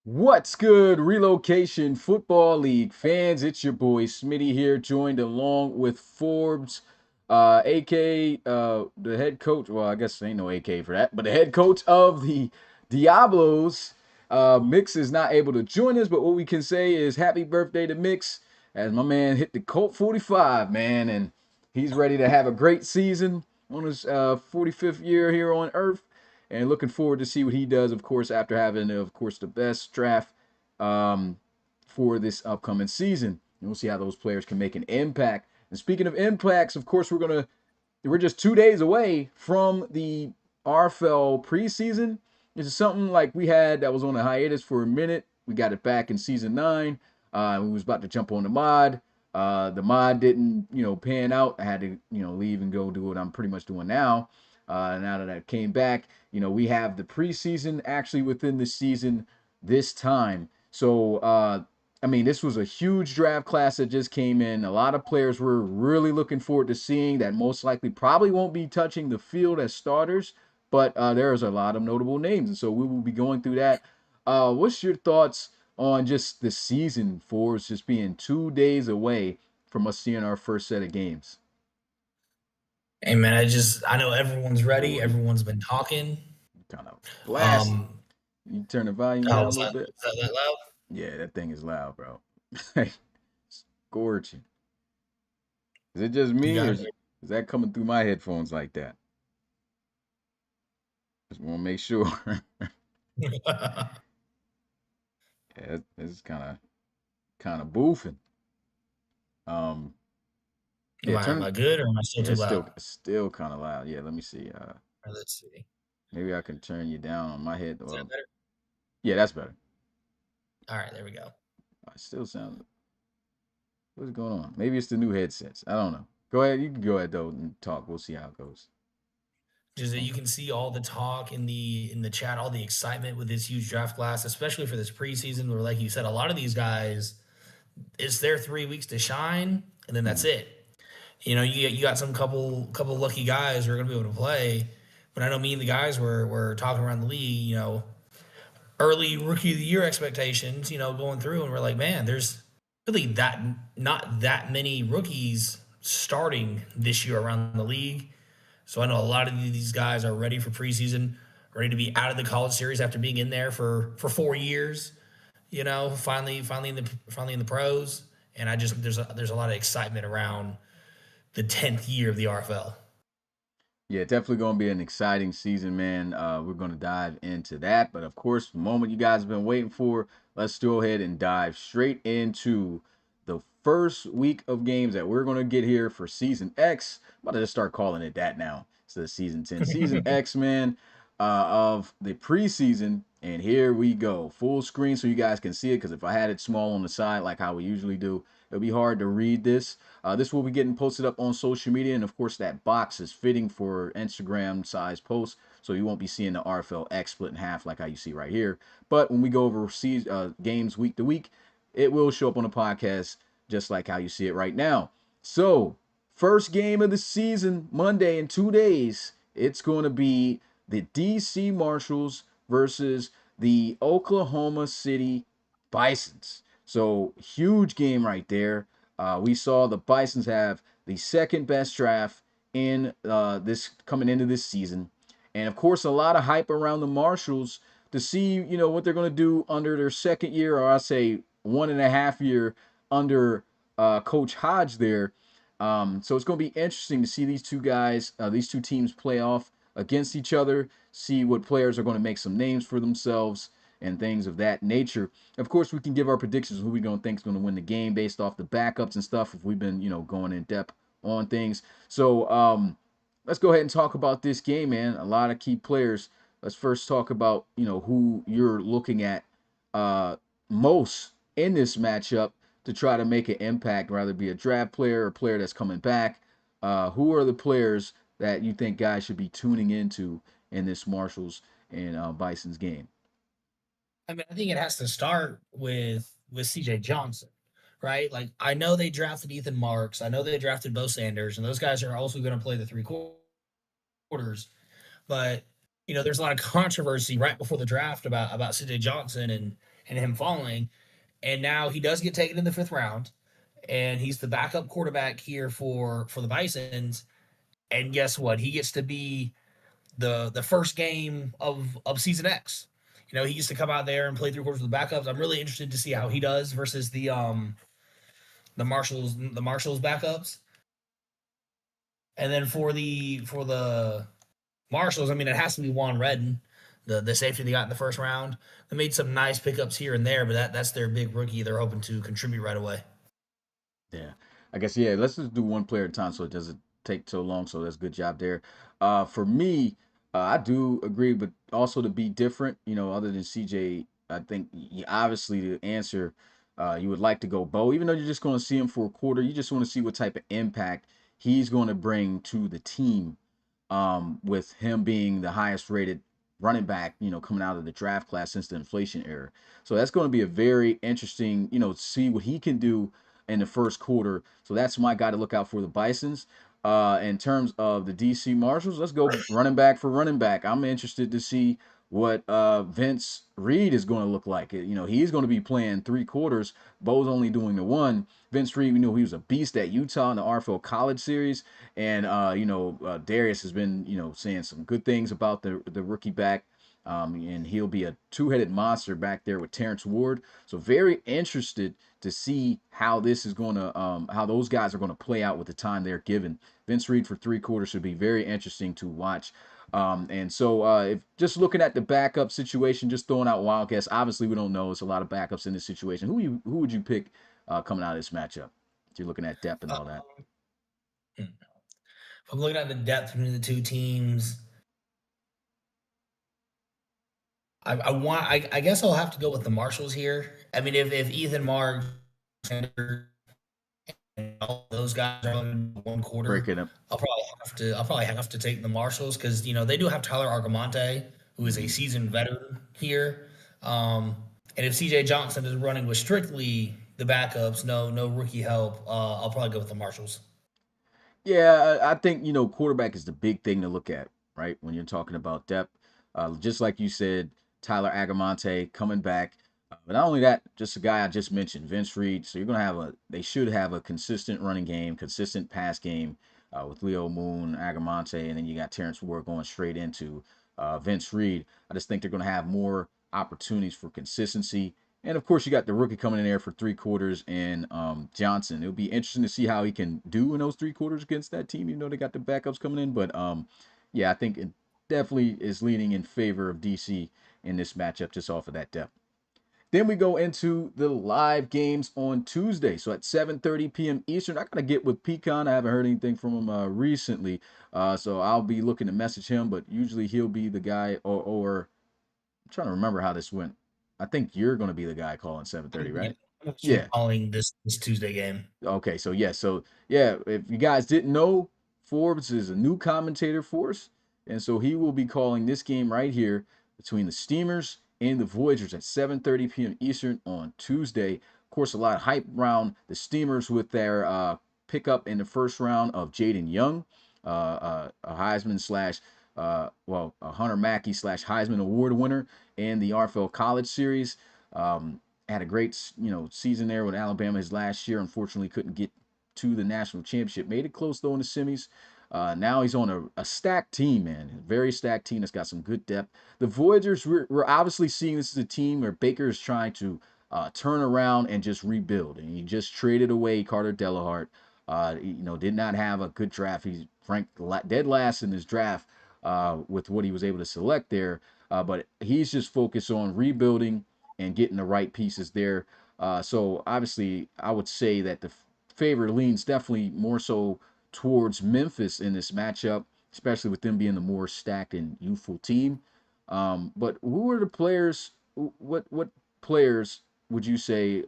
What's good, Relocation Football League fans? It's your boy Smitty here, joined along with Forbes, AK, the head coach. Well, I guess ain't no AK for that, but the head coach of the Diablos. Mix is not able to join us, but what we can say is happy birthday to Mix, as my man hit the Colt 45, man, and he's ready to have a great season on his 45th year here on Earth and looking forward to see what he does, of course, after having, of course, the best draft um, for this upcoming season. And we'll see how those players can make an impact. And speaking of impacts, of course, we're just 2 days away from the RFL preseason. This is something like we had that was on a hiatus for a minute. We got it back in season 9. We was about to jump on the mod. The mod didn't, pan out. I had to, leave and go do what I'm pretty much doing now. Now that I came back, we have the preseason actually within the season this time. So, this was a huge draft class that just came in. A lot of players were really looking forward to seeing that most likely probably won't be touching the field as starters, but there's a lot of notable names. And so we will be going through that. What's your thoughts on just the season for us just being 2 days away from us seeing our first set of games? Hey man, I know everyone's ready. Everyone's been talking. Kind of blasting. Um, You turn the volume oh, down a was little that bit. was that loud? Yeah, that thing is loud, bro. Scorching. Is it just You me, or got is that coming through my headphones like that? Just want to make sure. it. Yeah, it's kind of boofing. Um, am yeah, I am turn. I good or am I still Yeah, too it's loud? still kind of loud. Yeah, let me see. Let's see. Maybe I can turn you down on my head. Is that Well, better? yeah, that's better. All right, there we go. I still sound. What's going on? Maybe it's the new headsets. I don't know. Go ahead. You can go ahead though and talk. We'll see how it goes. Just that you can see all the talk in the chat, all the excitement with this huge draft class, especially for this preseason. Where, like you said, a lot of these guys, it's their 3 weeks to shine, and then that's Mhm. it. You got some couple lucky guys who are going to be able to play. But I know me and the guys were talking around the league. Early rookie of the year expectations, going through, and we're like, man, there's really that not that many rookies starting this year around the league. So I know a lot of these guys are ready for preseason, ready to be out of the college series after being in there for 4 years. Finally in the pros, and there's a lot of excitement around the 10th year of the RFL. Yeah, definitely going to be an exciting season, man. We're going to dive into that. But of course, the moment you guys have been waiting for, let's go ahead and dive straight into the first week of games that we're going to get here for Season X. I'm about to just start calling it that now. So the Season 10. Season X, man, of the preseason. And here we go. Full screen so you guys can see it. Because if I had it small on the side like how we usually do, it'll be hard to read this. This will be getting posted up on social media, and of course, that box is fitting for Instagram size posts, so you won't be seeing the RFL X split in half like how you see right here. But when we go over games week to week, it will show up on the podcast just like how you see it right now. So, first game of the season, Monday in 2 days, it's going to be the DC Marshals versus the Oklahoma City Bisons. So, huge game right there. We saw the Bisons have the second best draft in this coming into this season, and of course, a lot of hype around the Marshals to see what they're going to do under their second year, or I say 1.5 year under Coach Hodge there. So it's going to be interesting to see these two guys, these two teams play off against each other, see what players are going to make some names for themselves and things of that nature. Of course, we can give our predictions of who we don't think is going to win the game based off the backups and stuff if we've been, going in depth on things. So let's go ahead and talk about this game, man. A lot of key players. Let's first talk about, who you're looking at most in this matchup to try to make an impact, rather be a draft player or a player that's coming back. Who are the players that you think guys should be tuning into in this Marshalls and Bison's game? I mean, I think it has to start with CJ Johnson, right? Like I know they drafted Ethan Marks, I know they drafted Bo Sanders, and those guys are also going to play the three quarters. But there's a lot of controversy right before the draft about CJ Johnson, and and him falling. And now he does get taken in the fifth round, and he's the backup quarterback here for the Bisons. And guess what? He gets to be the first game of season X. You know, he used to come out there and play 3 quarters with the backups. I'm really interested to see how he does versus the Marshalls backups. And then for the Marshalls, I mean, it has to be Juan Redden, the safety they got in the first round. They made some nice pickups here and there, but that's their big rookie. They're hoping to contribute right away. Yeah. I guess yeah, let's just do one player at a time so it doesn't take so long. So that's a good job there. For me, I do agree, but also to be different, other than CJ, I think obviously the answer you would like to go Bo, even though you're just going to see him for a quarter, you just want to see what type of impact he's going to bring to the team, with him being the highest rated running back, coming out of the draft class since the inflation era. So that's going to be a very interesting, see what he can do in the first quarter. So that's my guy to look out for the Bisons. In terms of the DC Marshals, let's go running back for running back. I'm interested to see what Vince Reed is going to look like. He's going to be playing 3 quarters. Bo's only doing the one. Vince Reed, we know he was a beast at Utah in the RFL College Series, and Darius has been saying some good things about the rookie back. And he'll be a two-headed monster back there with Terrence Ward. So very interested to see how this is going to, how those guys are going to play out with the time they're given. Vince Reed for 3 quarters should be very interesting to watch. And so if just looking at the backup situation, just throwing out wild guess, obviously we don't know. It's a lot of backups in this situation. Who would you pick coming out of this matchup? If you're looking at depth and all that. If I'm looking at the depth between the two teams, I guess I'll have to go with the Marshalls here. I mean, if Ethan Marks and all those guys are in 1 quarter, Breaking up. I'll probably have to take the Marshalls because they do have Tyler Argamonte, who is a Mhm. seasoned veteran here. Um, and if CJ Johnson is running with strictly the backups, no rookie help, I'll probably go with the Marshalls. Yeah, I think quarterback is the big thing to look at, right? When you're talking about depth, just like you said, Tyler Agamonte coming back, but not only that, just the guy I just mentioned, Vince Reed. So you're gonna they should have a consistent running game, consistent pass game with Leo Moon, Agamonte, and then you got Terrence Ward going straight into Vince Reed. I just think they're gonna have more opportunities for consistency. And of course, you got the rookie coming in there for 3 quarters, and Johnson. It'll be interesting to see how he can do in those 3 quarters against that team. They got the backups coming in, but yeah, I think it definitely is leaning in favor of DC in this matchup just off of that depth. Then we go into the live games on Tuesday. So at 7:30 p.m. Eastern, I gotta get with Pecan. I haven't heard anything from him recently, so I'll be looking to message him. But usually he'll be the guy, or I'm trying to remember how this went. I think you're going to be the guy calling 7:30, Yeah, right? I'm actually Yeah. calling this Tuesday game. Okay, so if you guys didn't know, Forbes is a new commentator for us, and so he will be calling this game right here between the Steamers and the Voyagers at 7:30 p.m. Eastern on Tuesday. Of course, a lot of hype around the Steamers with their pickup in the first round of Jaden Young, a Heisman slash a Hunter Mackey slash Heisman Award winner in the RFL College Series. Had a great season there with Alabama his last year. Unfortunately, couldn't get to the national championship. Made it close though in the semis. Now he's on a stacked team, man. A very stacked team that's got some good depth. The Voyagers, we're obviously seeing this as a team where Baker is trying to turn around and just rebuild. And he just traded away Carter Delahart. Did not have a good draft. He's ranked dead last in his draft with what he was able to select there. But he's just focused on rebuilding and getting the right pieces there. So obviously, I would say that the favor leans definitely more so towards Memphis in this matchup, especially with them being the more stacked and youthful team. But who are the players? What players would you say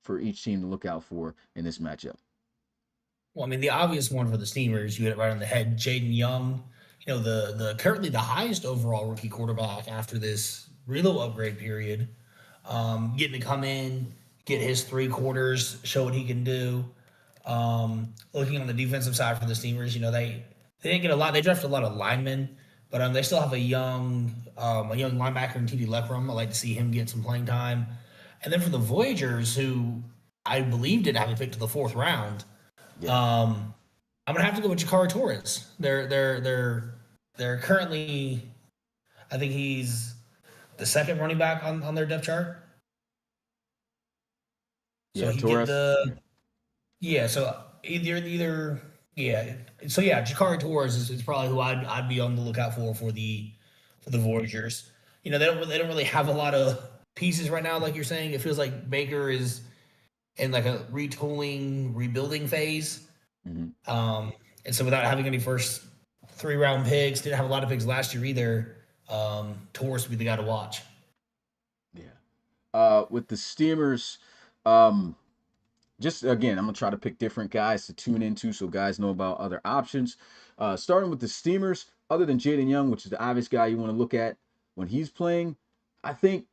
for each team to look out for in this matchup? Well, I mean, the obvious one for the Steamers, you hit it right on the head. Jaden Young, the currently the highest overall rookie quarterback after this real upgrade period. Getting to come in, get his 3 quarters, show what he can do. Looking on the defensive side for the Steamers, they didn't get a lot. They drafted a lot of linemen, But they still have a young linebacker in TD Leckram. I'd like to see him get some playing time. And then for the Voyagers, who I believe did have a pick to the fourth round, Yeah. um, I'm gonna have to go with Jakari Torres. They're currently, I think he's the second running back on their depth chart. So Yeah, he get Torres. the yeah. So either yeah. So yeah, Jakari Torres is probably who I'd be on the lookout for the Voyagers. You know they don't really have a lot of pieces right now, like you're saying. It feels like Baker is in like a retooling, rebuilding phase. Hmm. Um, and so without having any first 3 round picks, didn't have a lot of picks last year either. Torres would be the guy to watch. Yeah. With the Steamers, um, just again, I'm gonna try to pick different guys to tune into so guys know about other options. Starting with the Steamers, other than Jaden Young, which is the obvious guy you want to look at when he's playing, I think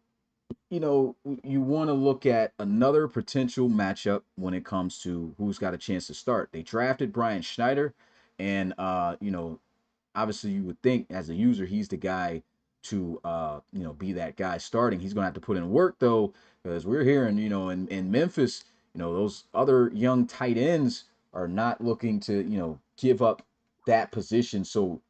you want to look at another potential matchup when it comes to who's got a chance to start. They drafted Brian Schneider, and obviously you would think as a user he's the guy to be that guy starting. He's gonna have to put in work though, because we're hearing in Memphis, those other young tight ends are not looking to give up that position so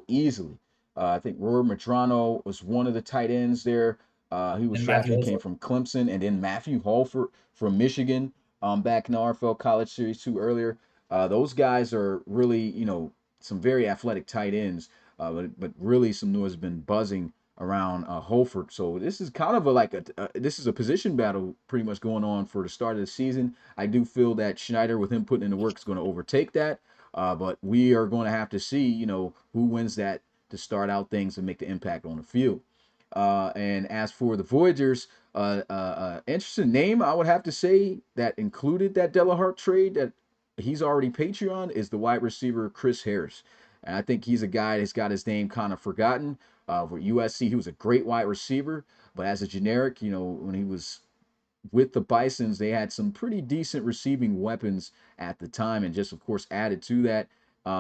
easily. I think Roy Madrano was one of the tight ends there. He was And Matthew drafted. He came Holford. from Clemson, and then Matthew Holford from Michigan, back in the RFL College Series 2 earlier. Those guys are really, some very athletic tight ends, but really some news has been buzzing around Holford. So this is kind of this is a position battle pretty much going on for the start of the season. I do feel that Schneider, with him putting in the work, is going to overtake that. But we are going to have to see, who wins that to start out things and make the impact on the field. And as for the Voyagers, interesting name I would have to say that included that Delahart trade that he's already Patreon is the wide receiver Chris Harris. And I think he's a guy that's got his name kind of forgotten. For USC, he was a great wide receiver, but as a generic, when he was with the Bisons, they had some pretty decent receiving weapons at the time, and just of course added to that.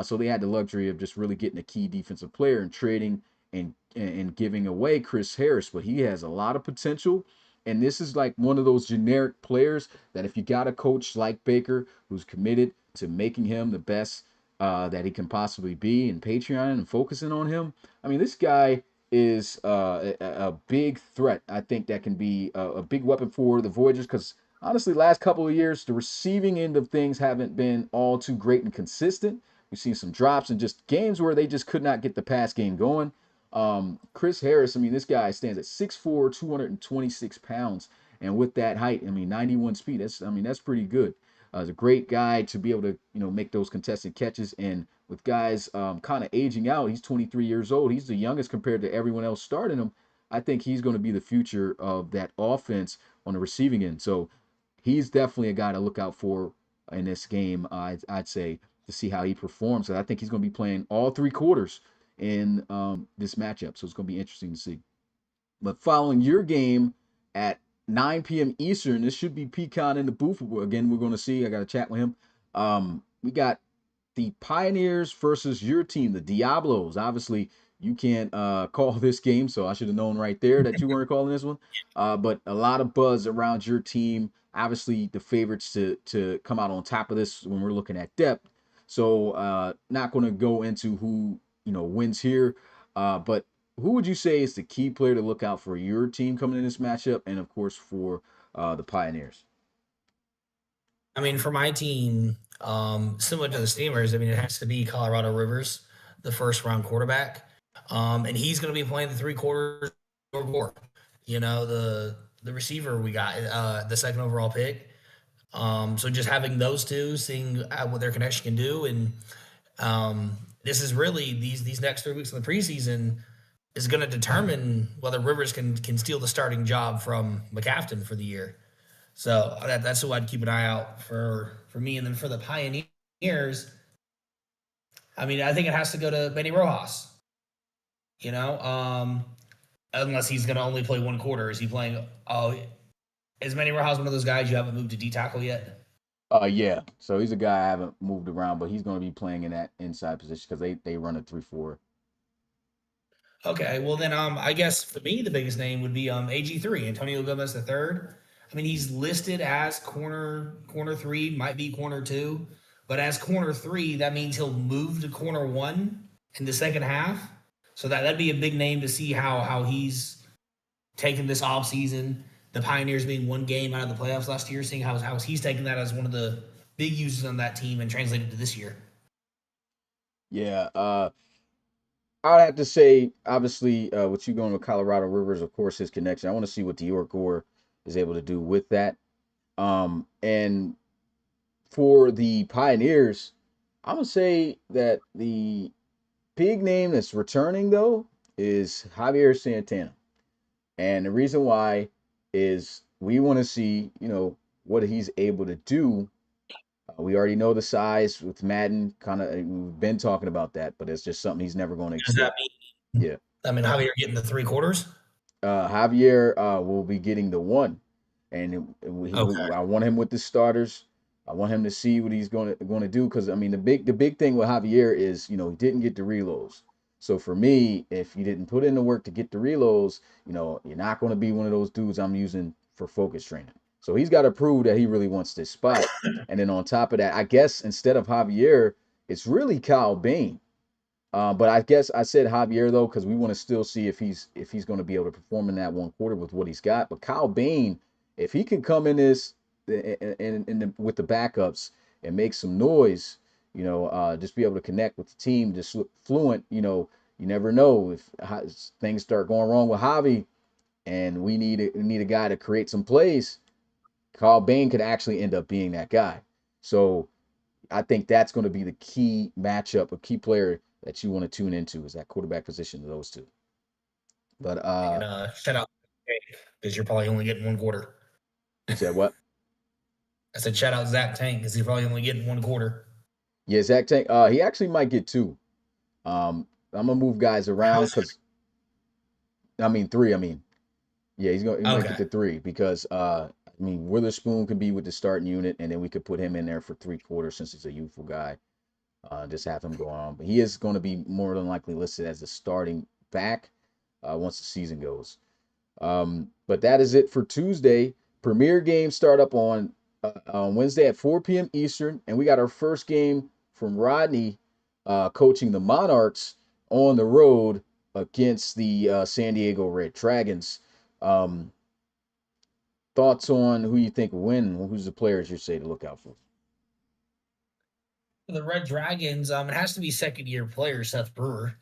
So they had the luxury of just really getting a key defensive player and trading and giving away Chris Harris. But he has a lot of potential, and this is like one of those generic players that if you got a coach like Baker who's committed to making him the best that he can possibly be and Patreon and focusing on him, I mean, this guy is a big threat. I think that can be a big weapon for the Voyagers because honestly, last couple of years, the receiving end of things haven't been all too great and consistent. We've seen some drops and just games where they just could not get the pass game going. Chris Harris, I mean, this guy stands at 6'4", 226 pounds. And with that height, I mean, 91 speed, that's pretty good. He's a great guy to be able to, make those contested catches. And with guys kind of aging out, he's 23 years old. He's the youngest compared to everyone else starting him. I think he's going to be the future of that offense on the receiving end. So he's definitely a guy to look out for in this game. I'd say to see how he performs. I think he's going to be playing all 3 quarters in this matchup. So it's going to be interesting to see. But following your game at 9 p.m. Eastern, this should be Pecan in the booth. Again, we're going to see. I got to chat with him. We got the Pioneers versus your team, the Diablos. Obviously, you can't call this game, so I should have known right there that you weren't calling this one. But a lot of buzz around your team. Obviously, the favorites to come out on top of this when we're looking at depth. So, not going to go into who wins here, but who would you say is the key player to look out for your team coming in this matchup, and of course for the Pioneers? I mean, for my team, similar to the Steamers, I mean, it has to be Colorado Rivers, the first round quarterback. And he's going to be playing the 3 quarters or more. The receiver we got, the second overall pick. So just having those two, seeing what their connection can do, and this is really these next 3 weeks in the preseason is going to determine whether Rivers can steal the starting job from McCafton for the year. So that's who I'd keep an eye out for me. And then for the Pioneers, I mean, I think it has to go to Benny Rojas. You know, unless he's going to only play 1 quarter. Is he playing? Oh, is Benny Rojas one of those guys you haven't moved to D tackle yet? Yeah. So he's a guy I haven't moved around, but he's going to be playing in that inside position because they run a 3-4. Okay, well then, I guess for me the biggest name would be AG3, Antonio Gomez the third. I mean, he's listed as corner three, might be corner two, but as corner three, that means he'll move to corner one in the second half. So that'd be a big name to see how he's taken this off season. The Pioneers being one game out of the playoffs last year, seeing how he's taken that as one of the big uses on that team and translated to this year. Yeah, I'd have to say, obviously, with you going with Colorado Rivers, of course, his connection. I want to see what Dior Gore is able to do with that. And for the Pioneers, I'm gonna say that the big name that's returning though is Javier Santana. And the reason why is we want to see, what he's able to do. We already know the size with Madden, kind of, we've been talking about that, but it's just something he's never going to Does that escape. mean? Yeah. I mean, Javier getting the three quarters? Javier will be getting the one, and Okay. I want him with the starters. I want him to see what he's going to do because I mean the big thing with Javier is he didn't get the reloads. So for me, if you didn't put in the work to get the reloads, you're not going to be one of those dudes I'm using for focus training. So he's got to prove that he really wants this spot. And then on top of that, I guess instead of Javier, it's really Kyle Bain. But I guess I said Javier though because we want to still see if he's going to be able to perform in that one quarter with what he's got. But Kyle Bain, if he can come in this with the backups and make some noise, just be able to connect with the team, just look fluent. You never know if things start going wrong with Javi, and we need a guy to create some plays. Kyle Bain could actually end up being that guy. So I think that's going to be the key matchup, a key player that you want to tune into is that quarterback position of those two. But And shout out because you're probably only getting one quarter. you said what? I said shout out Zach Tank because he's probably only getting one quarter. Yeah, Zach Tank. He actually might get two. I'm gonna move guys around How's because I mean three. I mean, yeah, he might get okay? the three because I mean Witherspoon could be with the starting unit, and then we could put him in there for 3 quarters since he's a youthful guy. Just have him go on, but he is going to be more than likely listed as the starting back once the season goes. But that is it for Tuesday. Premier games start up on Wednesday at 4 p.m. Eastern, and we got our first game from Rodney coaching the Monarchs on the road against the San Diego Red Dragons. Um, Thoughts on who you think will win? Who's the players you say to look out for? The Red Dragons, it has to be second year player Seth Brewer.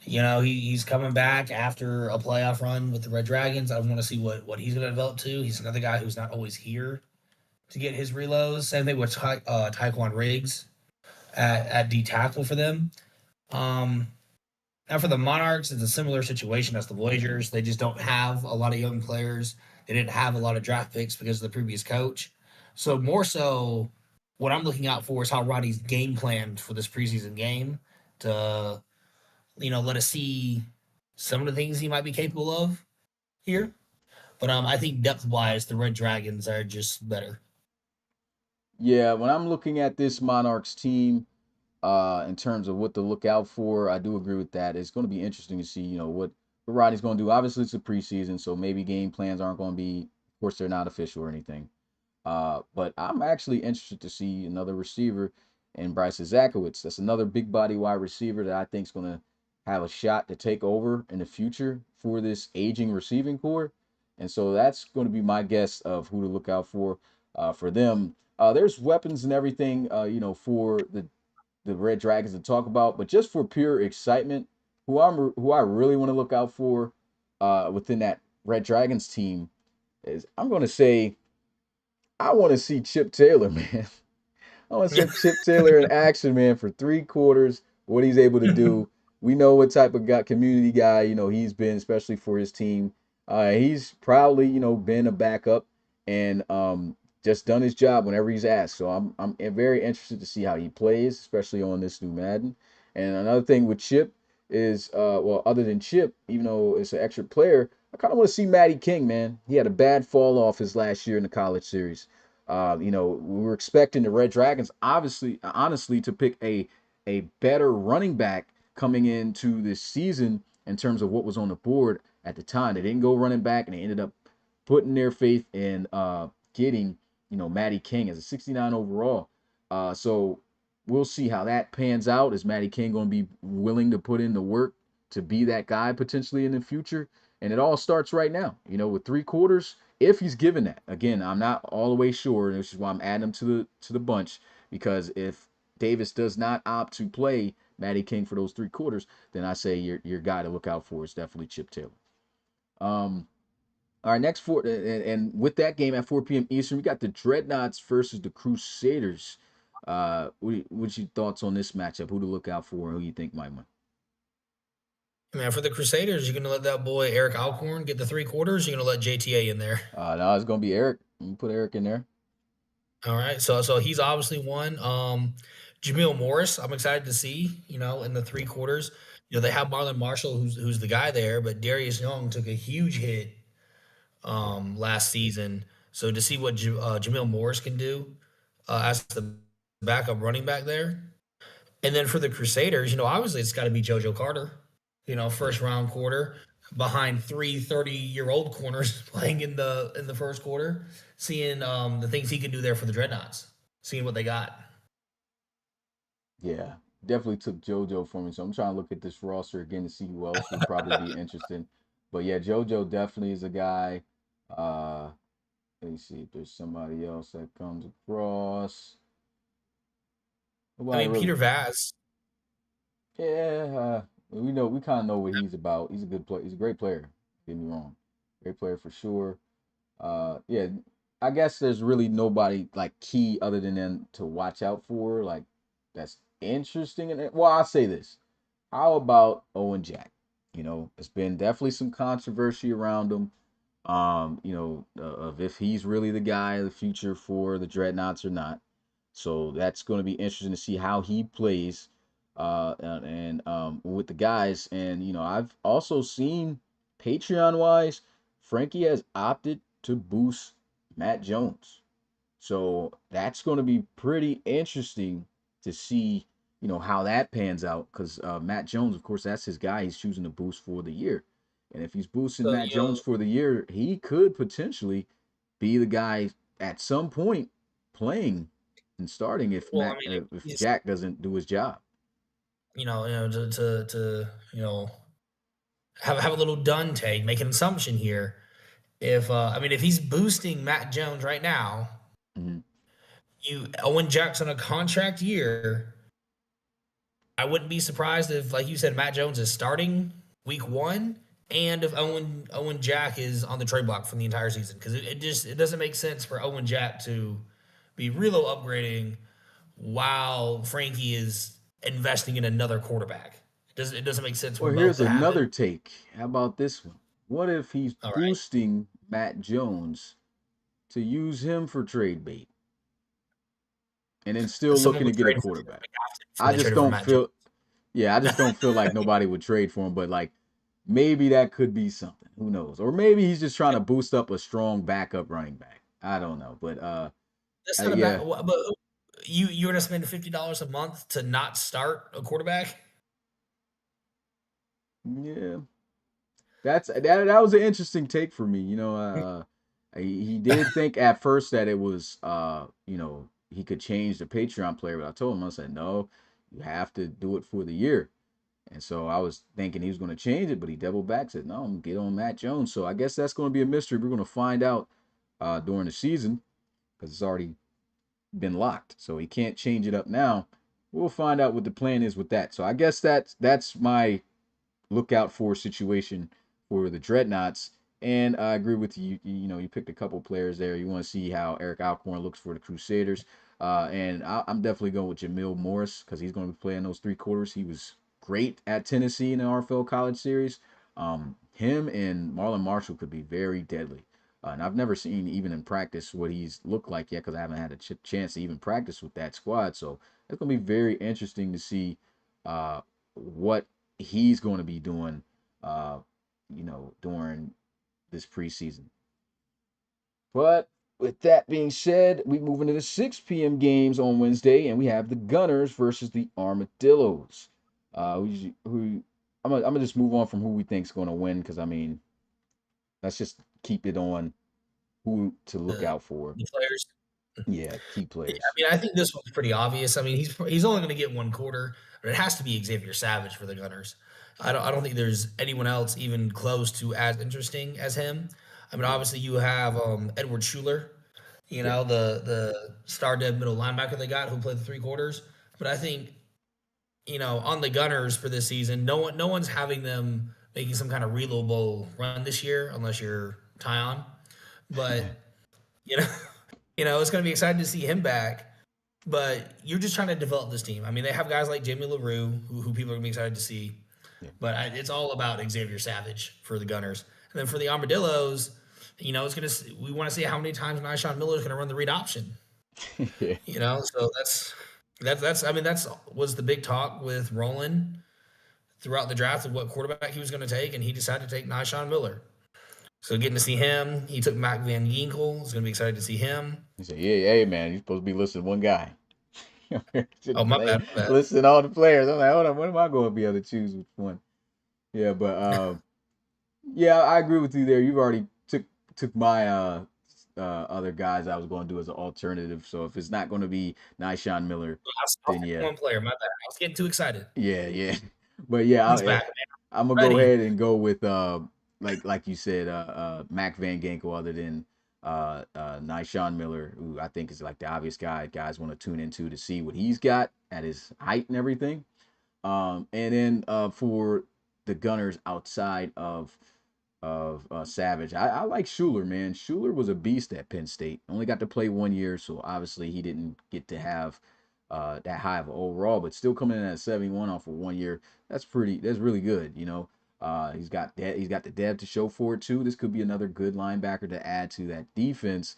He's coming back after a playoff run with the Red Dragons. I want to see what he's going to develop to. He's another guy who's not always here to get his reloads. Same thing with Taekwon Riggs at D tackle for them. Um, Now for the Monarchs, it's a similar situation as the Voyagers. They just don't have a lot of young players. They didn't have a lot of draft picks because of the previous coach. So more so, what I'm looking out for is how Roddy's game planned for this preseason game to, let us see some of the things he might be capable of here. But I think depth wise, the Red Dragons are just better. Yeah, when I'm looking at this Monarchs team, in terms of what to look out for. I do agree with that. It's going to be interesting to see, what Rodney's going to do. Obviously, it's a preseason, so maybe game plans aren't going to be, of course, they're not official or anything. But I'm actually interested to see another receiver in Bryce Zakowicz. That's another big body wide receiver that I think is going to have a shot to take over in the future for this aging receiving core. And so that's going to be my guess of who to look out for them. There's weapons and everything, for the Red Dragons to talk about, but just for pure excitement, who I really want to look out for within that Red Dragons team is I'm going to say I want to see Chip Taylor, man. I want to see Chip Taylor in action, man, for 3 quarters. What he's able to do. We know what type of guy, community guy, he's been, especially for his team. He's proudly, been a backup and just done his job whenever he's asked. So I'm very interested to see how he plays, especially on this new Madden. And another thing with Chip is, well, other than Chip, even though it's an extra player, I kind of want to see Matty King, man. He had a bad fall off his last year in the college series. We were expecting the Red Dragons, honestly, to pick a better running back coming into this season. in terms of what was on the board at the time. They didn't go running back, and they ended up putting their faith in getting, Matty King as a 69 overall. So we'll see how that pans out. Is Matty King going to be willing to put in the work to be that guy potentially in the future? And it all starts right now, with 3 quarters. If he's given that, again, I'm not all the way sure, which is why I'm adding him to the bunch. Because if Davis does not opt to play Matty King for those 3 quarters, then I say your guy to look out for is definitely Chip Taylor. Um, all right, next four, and with that game at 4 p.m. Eastern, we got the Dreadnoughts versus the Crusaders. What's your thoughts on this matchup? Who to look out for, and who you think might win? Man, for the Crusaders, you're gonna let that boy Eric Alcorn get the 3 quarters. You're gonna let JTA in there. No, it's gonna be Eric. Put Eric in there. All right, so he's obviously one. Jamil Morris, I'm excited to see. In the 3 quarters, they have Marlon Marshall, who's the guy there, but Darius Young took a huge hit Yeah, last season. So to see what Jamil Morris can do as the backup running back there, and then for the Crusaders, obviously it's got to be JoJo Carter. yeah, First round quarter behind 30-year-old corners playing in the first quarter, seeing the things he can do there for the Dreadnoughts, seeing what they got. yeah. Definitely took JoJo for me, so I'm trying to look at this roster again to see who else would probably be interesting. But yeah, JoJo definitely is a guy. Uh, Let me see if there's somebody else that comes across. I Nobody mean, really. Peter Vaz. Yeah, we kind of know what he's about. He's a good player. He's a great player. Get me wrong, great player for sure. Yeah, I guess there's really nobody like key other than them to watch out for. Like that's interesting. And well, I'll say this. How about Owen Jack? It's been definitely some controversy around him. Of if he's really the guy of the future for the Dreadnoughts or not. So that's going to be interesting to see how he plays, with the guys. And I've also seen Patreon wise, Frankie has opted to boost Matt Jones. So that's going to be pretty interesting to see, how that pans out. Because Matt Jones, of course, that's his guy. He's choosing to boost for the year. And if he's boosting So Matt Jones for the year, he could potentially be the guy at some point playing and starting if well, I Matt mean, if he's Jack doesn't do his job. to have a little done take, make an assumption here. If he's boosting Matt Jones right now, Mhm. you Owen Jackson a contract year. I wouldn't be surprised if, like you said, Matt Jones is starting week one, and if Owen Jack is on the trade block for the entire season, because it doesn't make sense for Owen Jack to be reload upgrading while Frankie is investing in another quarterback. It doesn't make sense for Well, both here's to another happen. take. How about this one? What if he's All right, boosting Matt Jones to use him for trade bait and then still someone looking to would get a trade for quarterback? before I they just traded for don't Matt Jones. feel Yeah, I just don't feel like nobody would trade for him, but like maybe that could be something. Who knows? Or maybe he's just trying to boost up a strong backup running back. I don't know, but That's not a bad. yeah, But you're gonna spend $50 a month to not start a quarterback. yeah. That was an interesting take for me. He did think at first that it was he could change the Patreon player, but I told him, I said no, you have to do it for the year. And so I was thinking he was going to change it, but he doubled back, said no, I'm gonna get on Matt Jones. So I guess that's going to be a mystery. We're going to find out during the season because it's already been locked. So he can't change it up now. We'll find out what the plan is with that. So I guess that's my look out for situation for the Dreadnoughts. And I agree with you. You picked a couple players there. You want to see how Eric Alcorn looks for the Crusaders. And I'm definitely going with Jamil Morris because he's going to be playing those 3 quarters. He was great at Tennessee in the RFL College Series. Him and Marlon Marshall could be very deadly. And I've never seen, even in practice, what he's looked like yet because I haven't had a chance to even practice with that squad. So it's going to be very interesting to see what he's going to be doing, uh, during this preseason. But with that being said, we move into the 6 p.m. games on Wednesday, and we have the Gunners versus the Armadillos. Who I'm gonna just move on from who we think's going to win because I mean, let's just keep it on who to look The out for. the players. Yeah, key Yeah, players. I mean, I think this one's pretty obvious. I mean, he's only going to get one quarter, but it has to be Xavier Savage for the Gunners. I don't think there's anyone else even close to as interesting as him. I mean, Yeah, obviously you have Edward Schuler, yeah, the star dead middle linebacker they got who played the three quarters. But I think on the Gunners for this season, no one's having them making some kind of reloadable run this year unless you're Tyon. But you know, it's going to be exciting to see him back. But you're just trying to develop this team. I mean, they have guys like Jamie LaRue, who people are going to be excited to see. yeah. But it's all about Xavier Savage for the Gunners. And then for the Armadillos, it's going to we want to see how many times Nyshawn Miller is going to run the read option. Yeah. So that's I mean that's was the big talk with Roland throughout the draft of what quarterback he was going to take, and he decided to take Nyshawn Miller. So getting to see him, he took Mac Van Ginkel. It's going to be excited to see him. He said, "Yeah, hey man, you're supposed to be listing one guy. Oh, my bad, my bad. Listing all the players." I'm like, hold on, when am I going to be able to choose which one? Yeah, but yeah, I agree with you there. You've already took my other guys I was going to do as an alternative. So if it's not going to be Nyshawn Miller, I'll then take yeah, one player. My bad. I was getting too excited. yeah. But yeah, He's back, man. I'm gonna go Ready. ahead and go with like you said, Mac Van Ginkel, other than Nyshawn Miller, who I think is like the obvious guy guys want to tune into to see what he's got at his height and everything. And then for the Gunners outside of Savage, I like Schuler, man. Schuler was a beast at Penn State. Only got to play 1 year, so obviously he didn't get to have that high of an overall, but still coming in at 71 off of 1 year. That's really good, you know. He's got the depth to show for it too. This could be another good linebacker to add to that defense,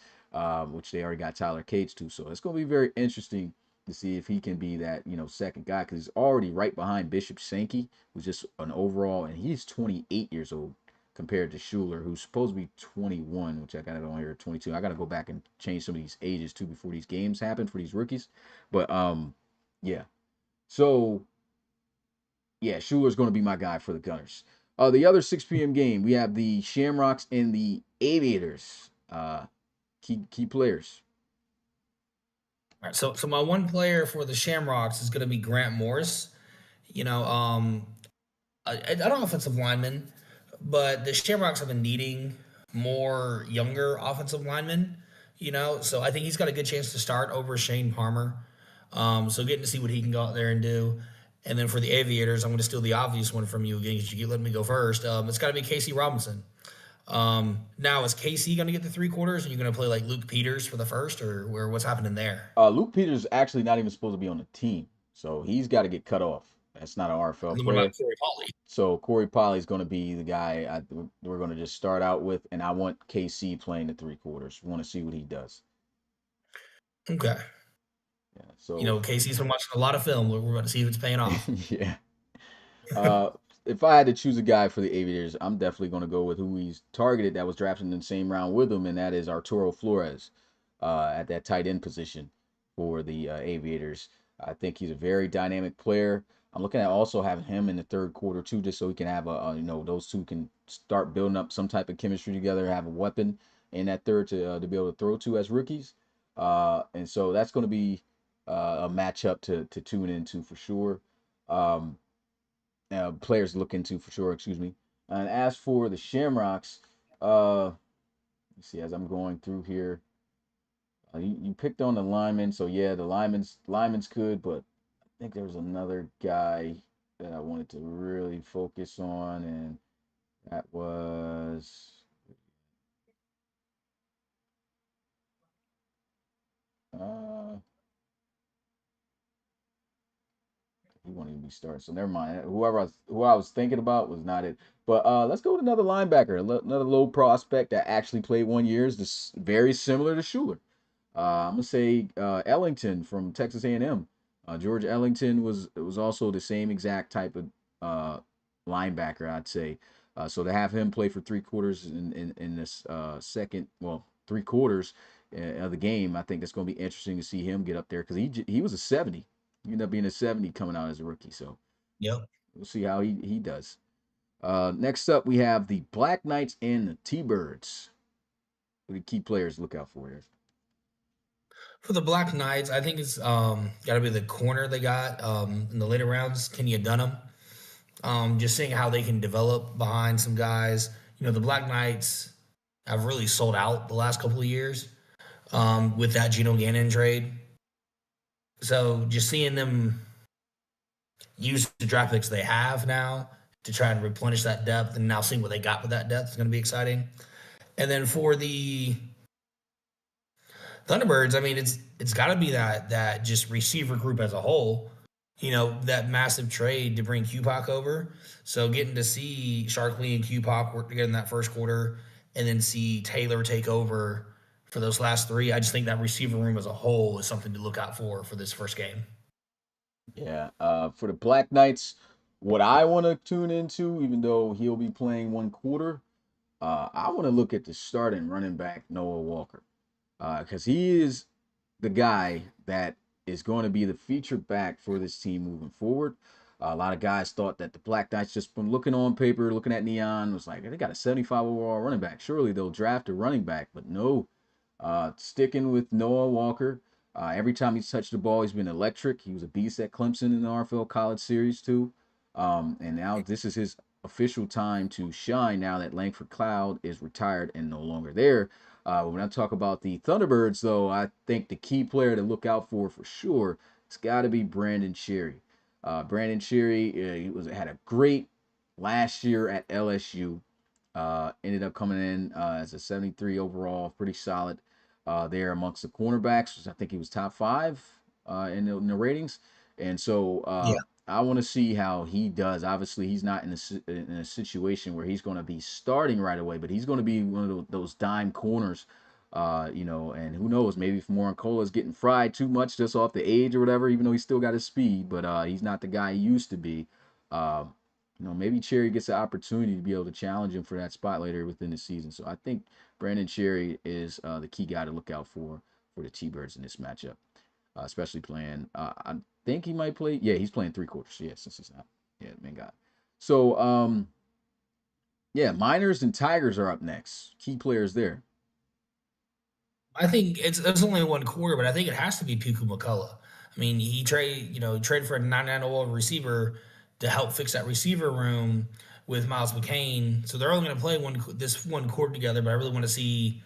which they already got Tyler Cates to. So it's gonna be very interesting to see if he can be that, second guy, because he's already right behind Bishop Sankey, who's just an overall, and he's 28 years old compared to Schuler, who's supposed to be 21, which I got it on here 22. I got to go back and change some of these ages too before these games happen for these rookies. But yeah. So yeah, Schuler's going to be my guy for the Gunners. The other 6 p.m. game, we have the Shamrocks and the Aviators. Key players. All right, so my one player for the Shamrocks is going to be Grant Morris. You know, I don't offensive lineman, but the Shamrocks have been needing more younger offensive linemen. So I think he's got a good chance to start over Shane Palmer. So getting to see what he can go out there and do. And then for the Aviators, I'm going to steal the obvious one from you again because you let me go first. It's got to be Casey Robinson. Now is Casey going to get the three quarters, and you're going to play like Luke Peters for the first, or what's happening there? Luke Peters is actually not even supposed to be on the team, so he's got to get cut off. That's not an RFL And then what about player. Corey Polly? So Corey Polly is going to be the guy we're going to just start out with, and I want KC playing the three quarters. We want to see what he does. Okay. Yeah. So Casey's been watching a lot of film. We're about to see if it's paying off. yeah. Uh, if I had to choose a guy for the Aviators, I'm definitely going to go with who he's targeted that was drafted in the same round with him, and that is Arturo Flores at that tight end position for the Aviators. I think he's a very dynamic player. I'm looking at also having him in the third quarter too, just so he can have those two can start building up some type of chemistry together, have a weapon in that third to be able to throw to as rookies. And so that's going to be a matchup to tune into for sure. Um, Players to look into for sure. Excuse me. And as for the Shamrocks, let's see. As I'm going through here, you picked on the linemen, so yeah, the linemen's good, but I think there was another guy that I wanted to really focus on, and that was uh, he won't even be starting. So never mind. Who I was thinking about was not it. But let's go with another linebacker, another low prospect that actually played 1 year. Is this very similar to Schuler? I'm gonna say Ellington from Texas A&M. George Ellington was also the same exact type of uh, linebacker, I'd say. So to have him play for three quarters in this second, well, three quarters of the game, I think it's going to be interesting to see him get up there because he was a 70. He ended up being a 70 coming out as a rookie. So Yep. we'll see how he does. Next up, we have the Black Knights and the T-Birds. What are the key players to look out for here? For the Black Knights, I think it's got to be the corner they got in the later rounds, Kenya Dunham. Just seeing how they can develop behind some guys. The Black Knights have really sold out the last couple of years with that Geno Gannon trade. So just seeing them use the draft picks they have now to try and replenish that depth, and now seeing what they got with that depth is going to be exciting. And then for the Thunderbirds, I mean, it's got to be that just receiver group as a whole. That massive trade to bring QPOC over. So getting to see Sharkley and QPOC work together in that first quarter, and then see Taylor take over for those last three. I just think that receiver room as a whole is something to look out for this first game. Yeah. For the Black Knights, what I want to tune into, even though he'll be playing one quarter, I want to look at the starting running back Noah Walker, because he is the guy that is going to be the featured back for this team moving forward. A lot of guys thought that the Black Knights, just from looking on paper, looking at Neon, was like, they got a 75 overall running back. Surely they'll draft a running back, but no. Sticking with Noah Walker. Every time he's touched the ball, he's been electric. He was a beast at Clemson in the RFL College Series too. And now this is his official time to shine now that Langford Cloud is retired and no longer there. When I talk about the Thunderbirds, though, I think the key player to look out for sure, it's got to be Brandon Cherry. Brandon Cherry, he had a great last year at LSU. Ended up coming in as a 73 overall, pretty solid there amongst the cornerbacks. I think he was top five in the ratings. And so Yeah. I want to see how he does. Obviously, he's not in a situation where he's going to be starting right away, but he's going to be one of those dime corners. And who knows, maybe if Morincola is getting fried too much just off the age or whatever, even though he's still got his speed, but he's not the guy he used to be. Uh, maybe Cherry gets the opportunity to be able to challenge him for that spot later within the season. So I think Brandon Cherry is the key guy to look out for the T-Birds in this matchup, especially playing. I think he might play. Yeah, he's playing three quarters. Yeah, since he's not. Yeah, man, God. So yeah, Miners and Tigers are up next. Key players there. I think it's only one quarter, but I think it has to be Puku McCullough. I mean, he traded for a 99 overall receiver to help fix that receiver room with Miles McCain. So they're only going to play this one quarter together, but I really want to see,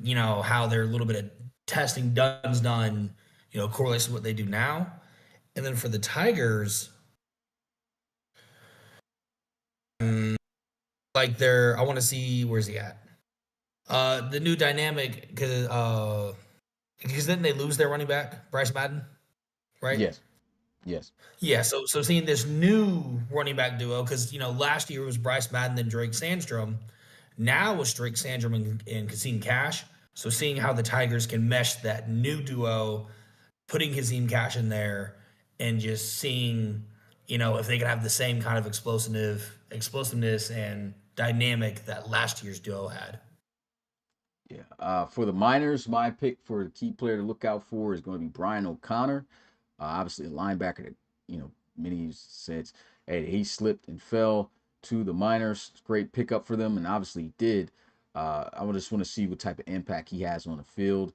how their little bit of testing done, correlates to what they do now. And then for the Tigers, I want to see where's he at. The new dynamic because then they lose their running back Bryce Madden, right? Yes. Yes. Yeah. So seeing this new running back duo, because last year it was Bryce Madden and Drake Sandstrom. Now it's Drake Sandstrom and Kasim Cash. So seeing how the Tigers can mesh that new duo, putting Kasim Cash in there, and just seeing if they can have the same kind of explosiveness and dynamic that last year's duo had. Yeah. For the Miners, my pick for the key player to look out for is going to be Brian O'Connor. Obviously, a linebacker that, many said, hey, he slipped and fell to the Miners. Great pickup for them, and obviously he did. I just want to see what type of impact he has on the field.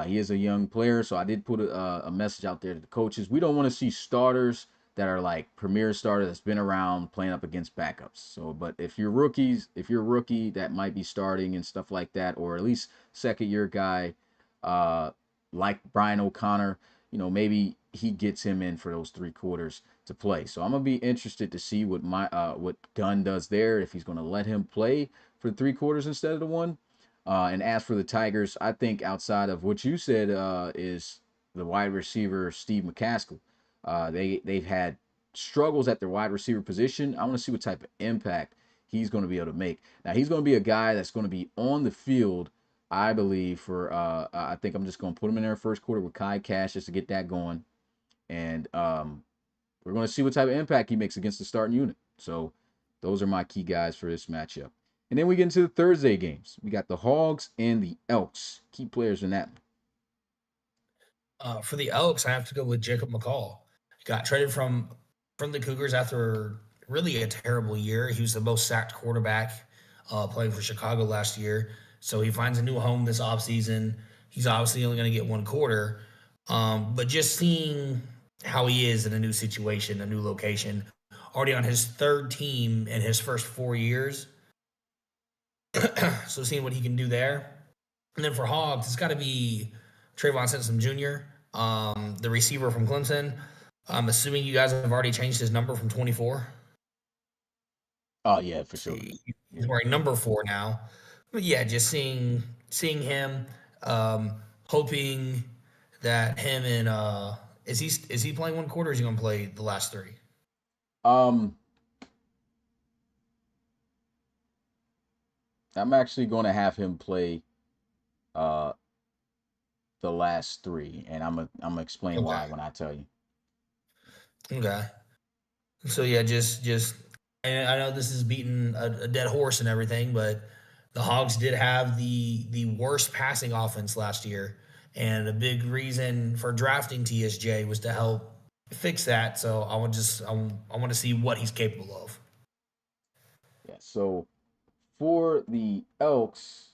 He is a young player, so I did put a message out there to the coaches. We don't want to see starters that are like premier starter that's been around playing up against backups. So, but if you're a rookie that might be starting and stuff like that, or at least second year guy, uh, like Brian O'Connor, maybe he gets him in for those three quarters to play. So I'm gonna be interested to see what Gunn does there, if he's gonna let him play for the three quarters instead of the one. And as for the Tigers, I think outside of what you said, is the wide receiver Steve McCaskill. They've had struggles at their wide receiver position. I want to see what type of impact he's going to be able to make. Now he's going to be a guy that's going to be on the field, I believe. I think I'm just going to put him in there first quarter with Kai Cash just to get that going, and we're going to see what type of impact he makes against the starting unit. So those are my key guys for this matchup. And then we get into the Thursday games. We got the Hogs and the Elks. Key players in that. For the Elks, I have to go with Jacob McCall. Got traded from from the Cougars after really a terrible year. He was the most sacked quarterback playing for Chicago last year. So he finds a new home this offseason. He's obviously only going to get one quarter. But just seeing how he is in a new situation, a new location, already on his third team in his first 4 years. So seeing what he can do there. And then for Hogs, it's got to be Trayvon Simpson Jr., the receiver from Clemson. I'm assuming you guys have already changed his number from 24. Oh yeah, for sure. See, he's Yeah. wearing number 4 now. But yeah, just seeing him, hoping that him and is he playing one quarter? Or is he gonna play the last three? Um, I'm actually going to have him play uh the last three, and I'm gonna explain Okay, why when I tell you. okay. So yeah, just and I know this is beating a dead horse and everything, but the Hogs did have the worst passing offense last year, and a big reason for drafting TSJ was to help fix that. So I want to see what he's capable of. Yeah. So for the Elks,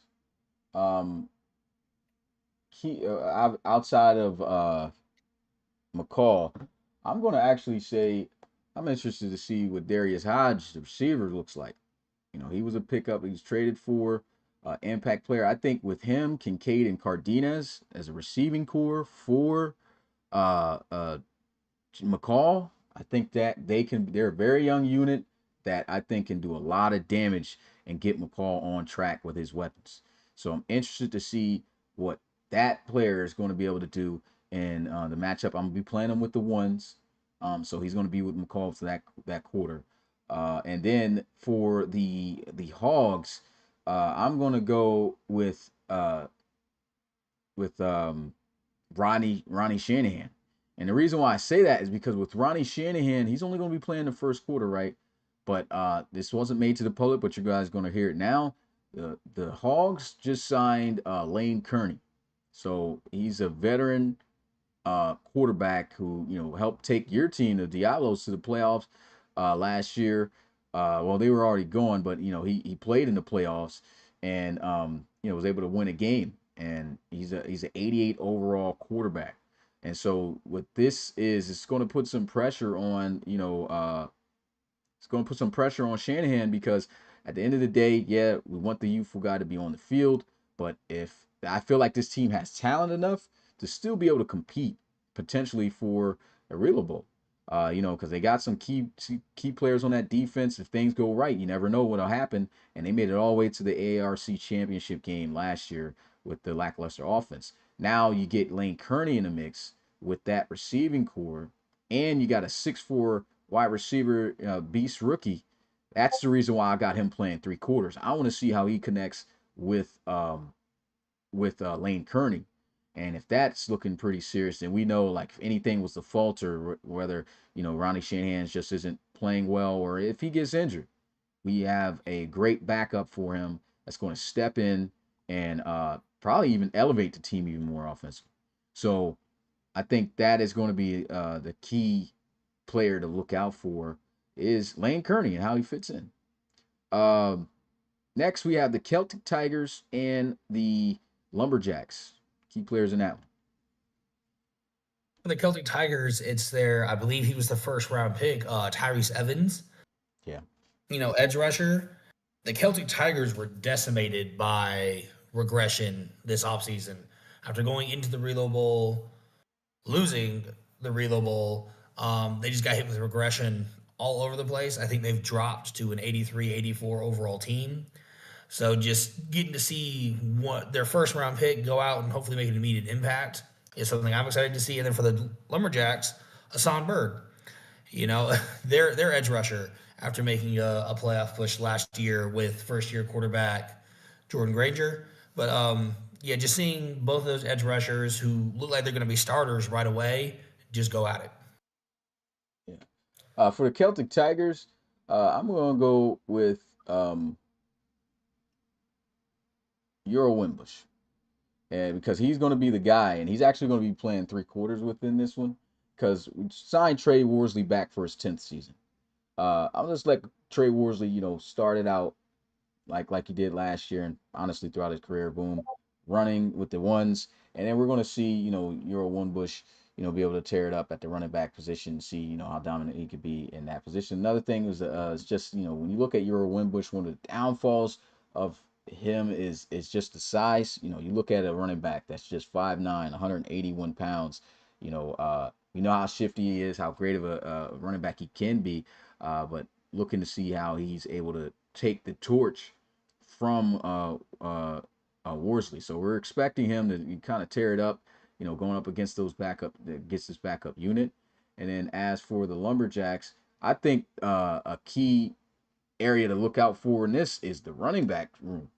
um, outside of McCall, I'm going to actually say I'm interested to see what Darius Hodge, the receiver, looks like. You know, he was a pickup. He was traded for impact player. I think with him, Kincaid and Cardenas as a receiving core for uh, uh, McCall, I think that they're a very young unit that I think can do a lot of damage and get McCall on track with his weapons. So I'm interested to see what that player is going to be able to do in the matchup. I'm gonna be playing him with the ones, so he's going to be with McCall for that quarter. And then for the Hogs, I'm going to go with Ronnie Shanahan. And the reason why I say that is because with Ronnie Shanahan, he's only going to be playing the first quarter, right? But this wasn't made to the public, but you guys are going to hear it now. The Hogs just signed Lane Kearney. So he's a veteran quarterback who helped take your team, the Diablos, to the playoffs last year. Well, they were already going, but he played in the playoffs and was able to win a game. And he's an 88 overall quarterback. And so what this is, it's going to put some pressure on it's going to put some pressure on Shanahan because at the end of the day, yeah, we want the youthful guy to be on the field, but if I feel like this team has talent enough to still be able to compete potentially for a real bowl. Because they got some key players on that defense. If things go right, you never know what'll happen. And they made it all the way to the ARC championship game last year with the lackluster offense. Now you get Lane Kearney in the mix with that receiving core, and you got a 6'4" wide receiver, beast rookie. That's the reason why I got him playing three quarters. I want to see how he connects with Lane Kearney. And if that's looking pretty serious, then we know like if anything was to falter, whether Ronnie Shanahan just isn't playing well or if he gets injured, we have a great backup for him that's going to step in and probably even elevate the team even more offensively. So I think that is going to be the key player to look out for is Lane Kearney and how he fits in. Um, Next, we have the Celtic Tigers and the Lumberjacks. Key players in that one. For the Celtic Tigers, it's their I believe he was the first round pick, Tyrese Evans. Yeah. Edge rusher. The Celtic Tigers were decimated by regression this offseason. After going into the Reload Bowl, losing the Reload Bowl, they just got hit with regression all over the place. I think they've dropped to an 83, 84 overall team. So just getting to see what their first round pick go out and hopefully make an immediate impact is something I'm excited to see. And then for the Lumberjacks, Hassan Bird, their edge rusher after making a playoff push last year with first year quarterback Jordan Granger. But yeah, just seeing both of those edge rushers who look like they're going to be starters right away, just go at it. Yeah. For the Celtic Tigers, I'm going to go with Euro Wimbush. And because he's going to be the guy, and he's actually going to be playing three quarters within this one. because we signed Trey Worsley back for his 10th season. I'll just let Trey Worsley, start it out like he did last year, and honestly throughout his career, boom, running with the ones, and then we're going to see, Euro One Bush, be able to tear it up at the running back position, see, how dominant he could be in that position. Another thing is just, when you look at Euro One Bush, one of the downfalls of him is just the size. You look at a running back that's just 5'9", 181 pounds. We know how shifty he is, how great of a running back he can be, but looking to see how he's able to take the torch from Worsley. So we're expecting him to kind of tear it up, going up against this backup unit. And then as for the Lumberjacks, I think a key area to look out for in this is the running back room,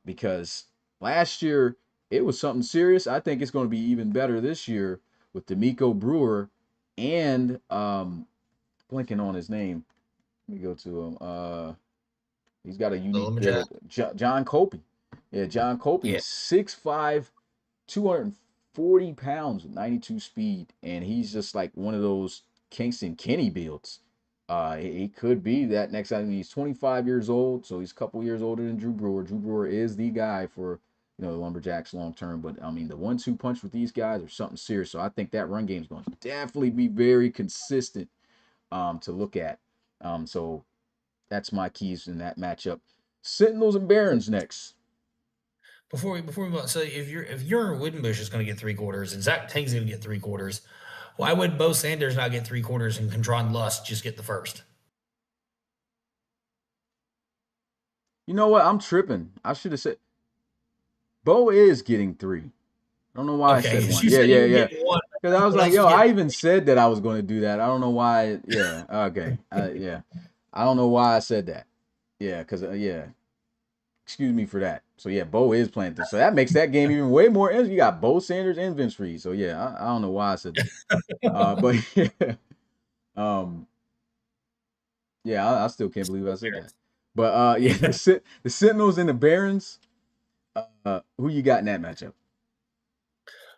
because last year it was something serious. I think it's going to be even better this year with D'Amico Brewer and blinking on his name. Let me go to him. He's got a The unique there lumberjack. with John Copey. Yeah, John Copey Yeah. is 6'5", 240 pounds with 92 speed, and he's just like one of those Kingston Kenny builds. He could be that next time. He's 25 years old, so he's a couple years older than Drew Brewer. Drew Brewer is the guy for the Lumberjacks long term, but I mean the 1-2 punch with these guys are something serious. So I think that run game is going to definitely be very consistent to look at. So that's my keys in that matchup. Sentinels and Barons next. Before we move on, so if your Woodenbush is going to get 3 quarters and Zach Tank's going to get 3 quarters, why would Bo Sanders not get 3 quarters and Condron Lust just get the first? You know what? I'm tripping. I should have said Bo is getting 3. I don't know why I Okay, said because 1. you Yeah, said he yeah, was yeah. getting one, Because I was everyone like, else yo, was I getting. even said that I was going to do that. I don't know why. Yeah, okay. Yeah. I don't know why I said that. Yeah, because, yeah. Excuse me for that. So, yeah, Bo is playing this. So that makes that game even way more interesting. You got Bo Sanders and Vince Reed. So, yeah, I don't know why I said that. But, yeah. Um, Yeah, I still can't believe I said that. But yeah, Yeah. the Sentinels and the Barons. Who you got in that matchup?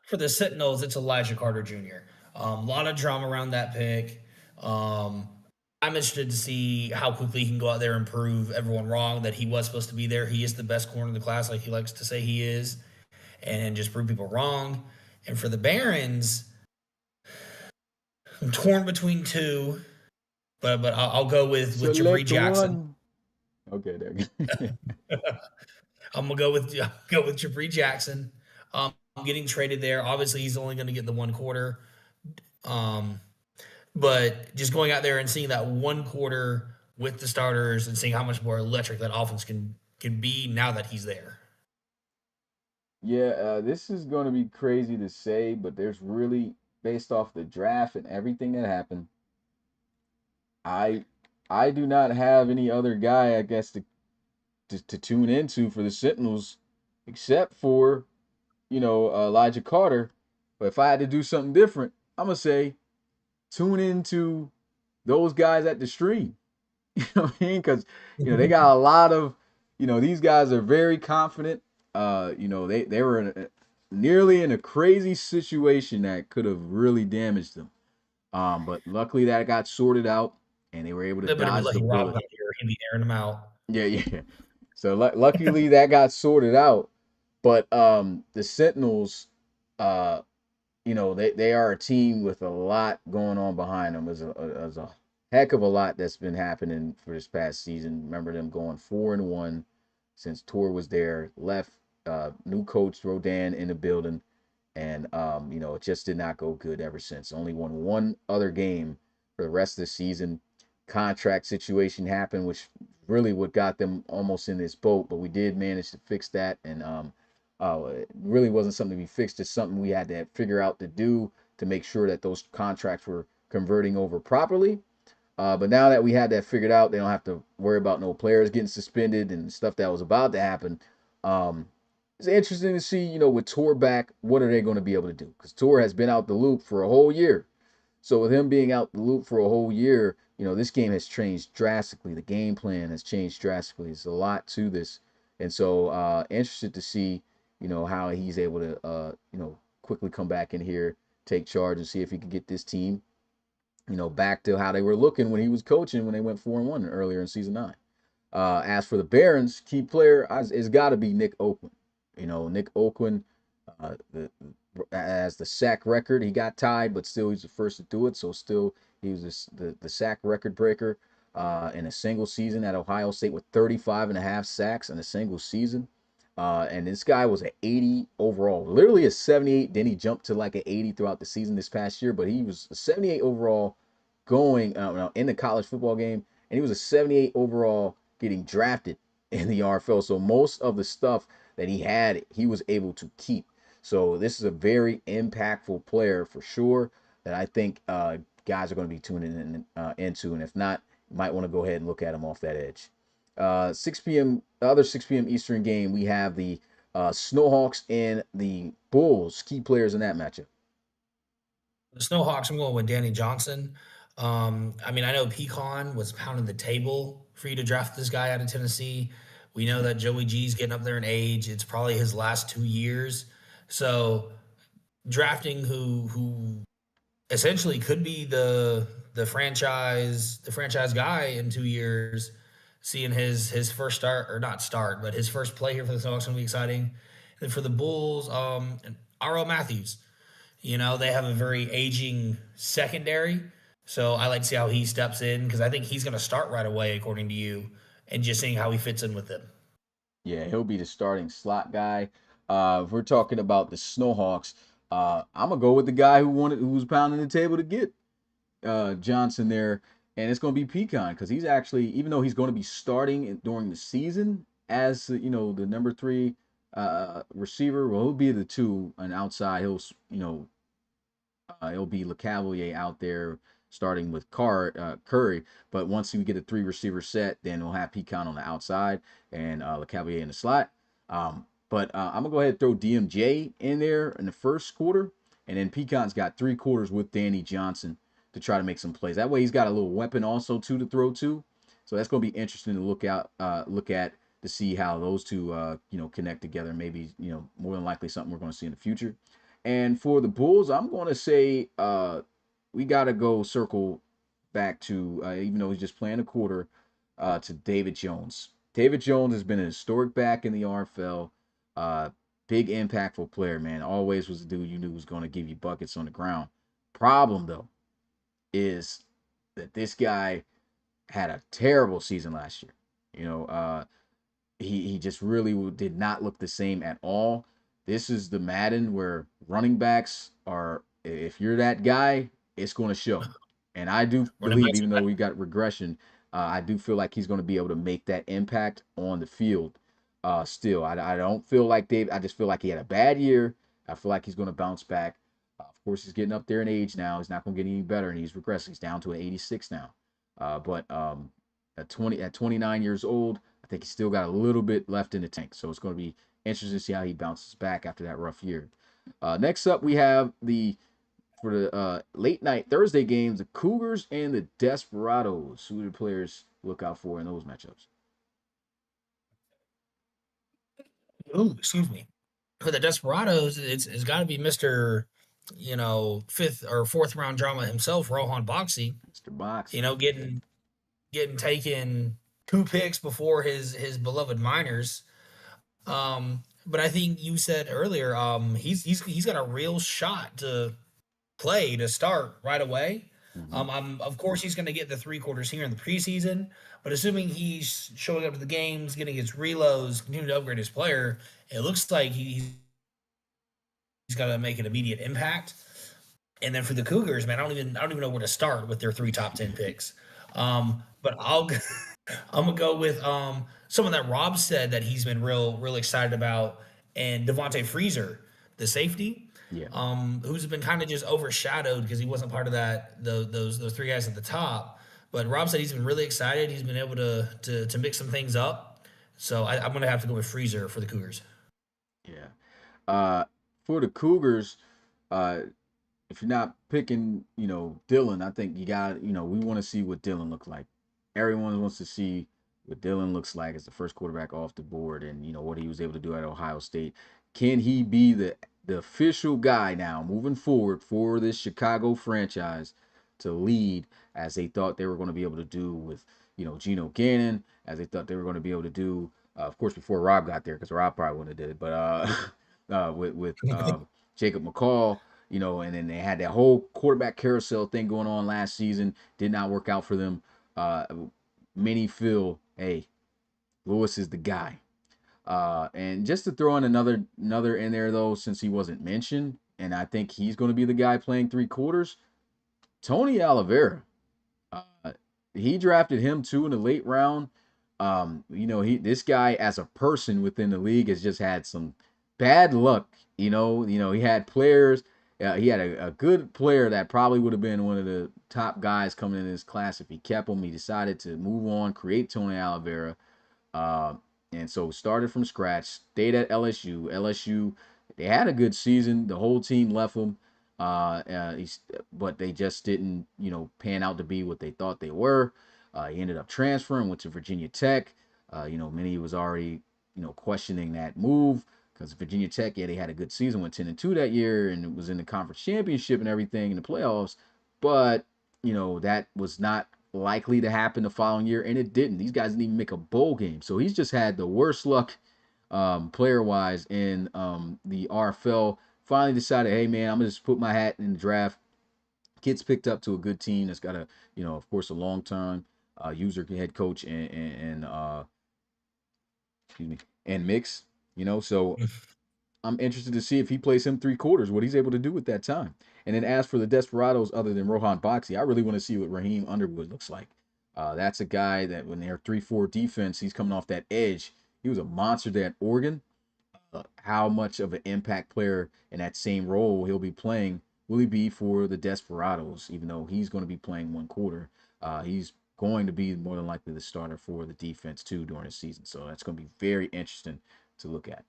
For the Sentinels, it's Elijah Carter Jr. A lot of drama around that pick. Um, I'm interested to see how quickly he can go out there and prove everyone wrong that he was supposed to be there. He is the best corner in the class, like he likes to say he is, and just prove people wrong. And for the Barons, I'm torn between two, but I'll go with Jabri Select Jackson. one. Okay, there. You go. I'm gonna go with Jabri Jackson. I'm getting traded there. Obviously, he's only going to get the 1 quarter. Um, but just going out there and seeing that 1 quarter with the starters and seeing how much more electric that offense can be now that he's there. Yeah, this is going to be crazy to say, but there's really based off the draft and everything that happened. I I do not have any other guy, I guess, to tune into for the Sentinels, except for Elijah Carter. But if I had to do something different, I'm gonna say tune into those guys at the stream. You know what I mean? Because they got a lot of these guys are very confident. They were nearly in a crazy situation that could have really damaged them. But luckily that got sorted out and they were able to They better be dodge the lucky Rob's bullet. not here. He'd be airing them out. Yeah, yeah. So luckily that got sorted out. But the Sentinels, uh, they are a team with a lot going on behind them. There's a heck of a lot that's been happening for this past season. Remember them going 4-1 since Tor was there, left new coach Rodan in the building, and it just did not go good ever since. Only won one other game for the rest of the season. Contract situation happened, which really what got them almost in this boat, but we did manage to fix that, and it really wasn't something to be fixed. It's something we had to figure out to do to make sure that those contracts were converting over properly. But now that we had that figured out, they don't have to worry about no players getting suspended and stuff that was about to happen. Um, it's interesting to see, with Tor back, what are they going to be able to do? Because Tor has been out the loop for a whole year. So with him being out the loop for a whole year, this game has changed drastically. The game plan has changed drastically. There's a lot to this. And so interested to see, how he's able to, quickly come back in here. take charge and see if he could get this team, back to how they were looking when he was coaching when they went 4-1 earlier in season 9. As for the Barons, key player it's got to be Nick Oakland. Nick Oakland, as the sack record, he got tied, but still he's the first to do it. So still he was the sack record breaker in a single season at Ohio State with 35 and a half sacks in a single season. And this guy was an 80 overall, literally a 78. Then he jumped to like an 80 throughout the season this past year, but he was a 78 overall going in the college football game, and he was a 78 overall getting drafted in the RFL. So most of the stuff that he had, he was able to keep. So this is a very impactful player for sure that I think guys are going to be tuning into, and if not, you might want to go ahead and look at him off that edge. 6 p.m. The other 6 p.m. Eastern game, we have the Snowhawks and the Bulls. Key players in that matchup. The Snowhawks, I'm going with Danny Johnson. I mean, I know Pecan was pounding the table for you to draft this guy out of Tennessee. We know that Joey G's getting up there in age. It's probably his last 2 years. So drafting who essentially could be the franchise guy in 2 years, seeing his first start, or not start, but his first play here for the Snowhawks gonna be exciting. And for the Bulls, and R.L. Matthews. They have a very aging secondary. So I like to see how he steps in because I think he's going to start right away, according to you, and just seeing how he fits in with them. Yeah, he'll be the starting slot guy. If we're talking about the Snowhawks, I'm gonna go with the guy who was pounding the table to get Johnson there, and it's gonna be Pecan because he's actually, even though he's going to be starting during the season as the number 3 receiver, well, he'll be the 2 and outside. It'll be LeCavalier out there starting with Curry. But once we get a 3 receiver set, then we'll have Pecan on the outside and LeCavalier in the slot. But I'm gonna go ahead and throw DMJ in there in the first quarter, and then Pecan's got 3 quarters with Danny Johnson to try to make some plays. That way, he's got a little weapon also too to throw to. So that's gonna be interesting to look at to see how those two connect together. Maybe more than likely something we're going to see in the future. And for the Bulls, I'm going to say we got to go circle back to, even though he's just playing a quarter, to David Jones. David Jones has been a historic back in the RFL. Big impactful player, man. Always was the dude you knew was going to give you buckets on the ground. Problem, though, is that this guy had a terrible season last year. He just really did not look the same at all. This is the Madden where running backs are, if you're that guy, it's going to show. And I do Running believe, backs, even though we got regression, I do feel like he's going to be able to make that impact on the field. Still, I don't feel like Dave. I just feel like he had a bad year. I feel like he's going to bounce back. Of course, he's getting up there in age now. He's not going to get any better, and he's regressing. He's down to an 86 now. But at 29 years old, I think he's still got a little bit left in the tank. So it's going to be interesting to see how he bounces back after that rough year. Next up, we have for the late night Thursday games, the Cougars and the Desperados. Who do the players look out for in those matchups? ooh, excuse me. For the Desperados, it's got to be Mister, fifth or fourth round drama himself, Rohan Boxy. Mr. Box. Getting taken 2 picks before his beloved Miners. But I think you said earlier, he's got a real shot to play to start right away. Mm-hmm. Of course he's going to get the 3 quarters here in the preseason, but assuming he's showing up to the games, getting his reloads, continuing to upgrade his player, it looks like he's got to make an immediate impact. And then for the Cougars, man, I don't even know where to start with their 3 top 10 picks. But I'm gonna go with someone that Rob said that he's been real excited about, and Devontae Freezer, the safety, Yeah. who's been kind of just overshadowed because he wasn't part of those 3 guys at the top. But Rob said he's been really excited. He's been able to mix some things up. So I'm gonna have to go with Freezer for the Cougars. Yeah. For the Cougars, if you're not picking, Dylan, I think you got, we want to see what Dylan looks like. Everyone wants to see what Dylan looks like as the first quarterback off the board, and what he was able to do at Ohio State. Can he be the official guy now moving forward for this Chicago franchise to lead as they thought they were going to be able to do with, Geno Gannon, as they thought they were going to be able to do, of course, before Rob got there, because Rob probably wouldn't have did it, but with Jacob McCall, and then they had that whole quarterback carousel thing going on last season. Did not work out for them. Uh, Many feel, hey, Lewis is the guy. And just to throw in another in there though, since he wasn't mentioned, and I think he's going to be the guy playing three quarters. Tony Oliveira. Uh, he drafted him too in the late round. He this guy as a person within the league has just had some bad luck. He had players. He had a good player that probably would have been one of the top guys coming in his class if he kept him. He decided to move on, create Tony Oliveira. Uh, and so started from scratch, stayed at LSU. LSU, they had a good season. The whole team left him, but they just didn't, pan out to be what they thought they were. He ended up transferring, went to Virginia Tech. Many was already, questioning that move because Virginia Tech, yeah, they had a good season, went 10-2 that year, and it was in the conference championship and everything in the playoffs. But that was not likely to happen the following year, and it didn't. These guys didn't even make a bowl game, so he's just had the worst luck player wise in the RFL. Finally decided, hey man, I'm gonna just put my hat in the draft. Kids picked up to a good team that's got a, of course, a long term user head coach and excuse me and mix. So I'm interested to see if he plays him three quarters, what he's able to do with that time. And then as for the Desperados, other than Rohan Boxey, I really want to see what Raheem Underwood looks like. That's a guy that when they're 3-4 defense, he's coming off that edge. He was a monster there at Oregon. How much of an impact player in that same role he'll be playing will he be for the Desperados, even though he's going to be playing one quarter? He's going to be more than likely the starter for the defense too during the season. So that's going to be very interesting to look at.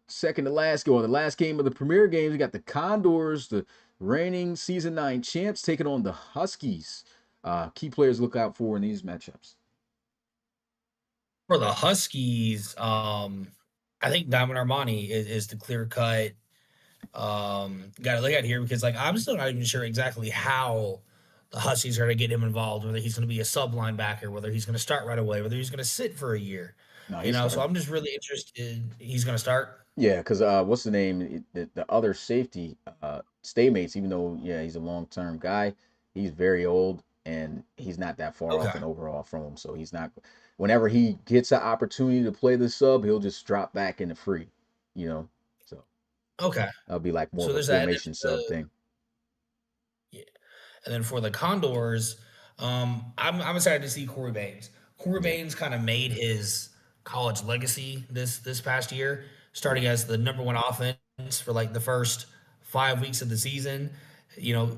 Second to last go, the last game of the Premier Games, we got the Condors, the reigning season 9 champs, taking on the Huskies. Key players look out for in these matchups. For the Huskies, I think Diamond Armani is the clear cut got to look at here because like I'm still not even sure exactly how the Huskies are going to get him involved. Whether he's going to be a sub linebacker, whether he's going to start right away, whether he's going to sit for a year. No, he's So starting. I'm just really interested. He's going to start. Yeah, because what's the name? The other safety, Staymates, even though, yeah, he's a long term guy, he's very old and he's not that far Okay. off in overall from him. So he's not, whenever he gets an opportunity to play the sub, he'll just drop back into free, you know? So Okay. that'll be like more So of a there's that. And then formation sub thing. yeah. And then for the Condors, I'm excited to see Corey Baines. Corey Yeah. Baines kind of made his college legacy this past year, starting as the number one offense for like the first 5 weeks of the season.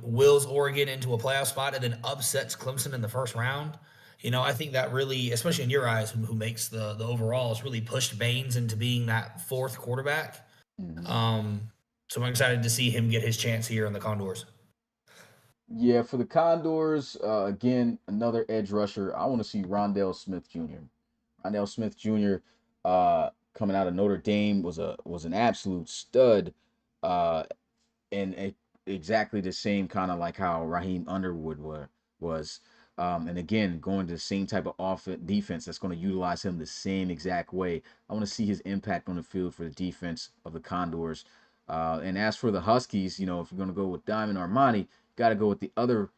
Wills Oregon into a playoff spot and then upsets Clemson in the first round. I think that really, especially in your eyes, who makes the overalls, really pushed Baines into being that fourth quarterback. Mhm. Um, so I'm excited to see him get his chance here in the Condors. Yeah, for the Condors, again, another edge rusher. I want to see Rondell Smith Jr. Rondell Smith Jr. Coming out of Notre Dame was an absolute stud. Uh, and exactly the same kind of like how Raheem Underwood was. And again, going to the same type of defense that's going to utilize him the same exact way. I want to see his impact on the field for the defense of the Condors. And as for the Huskies, if you're going to go with Diamond Armani, got to go with the other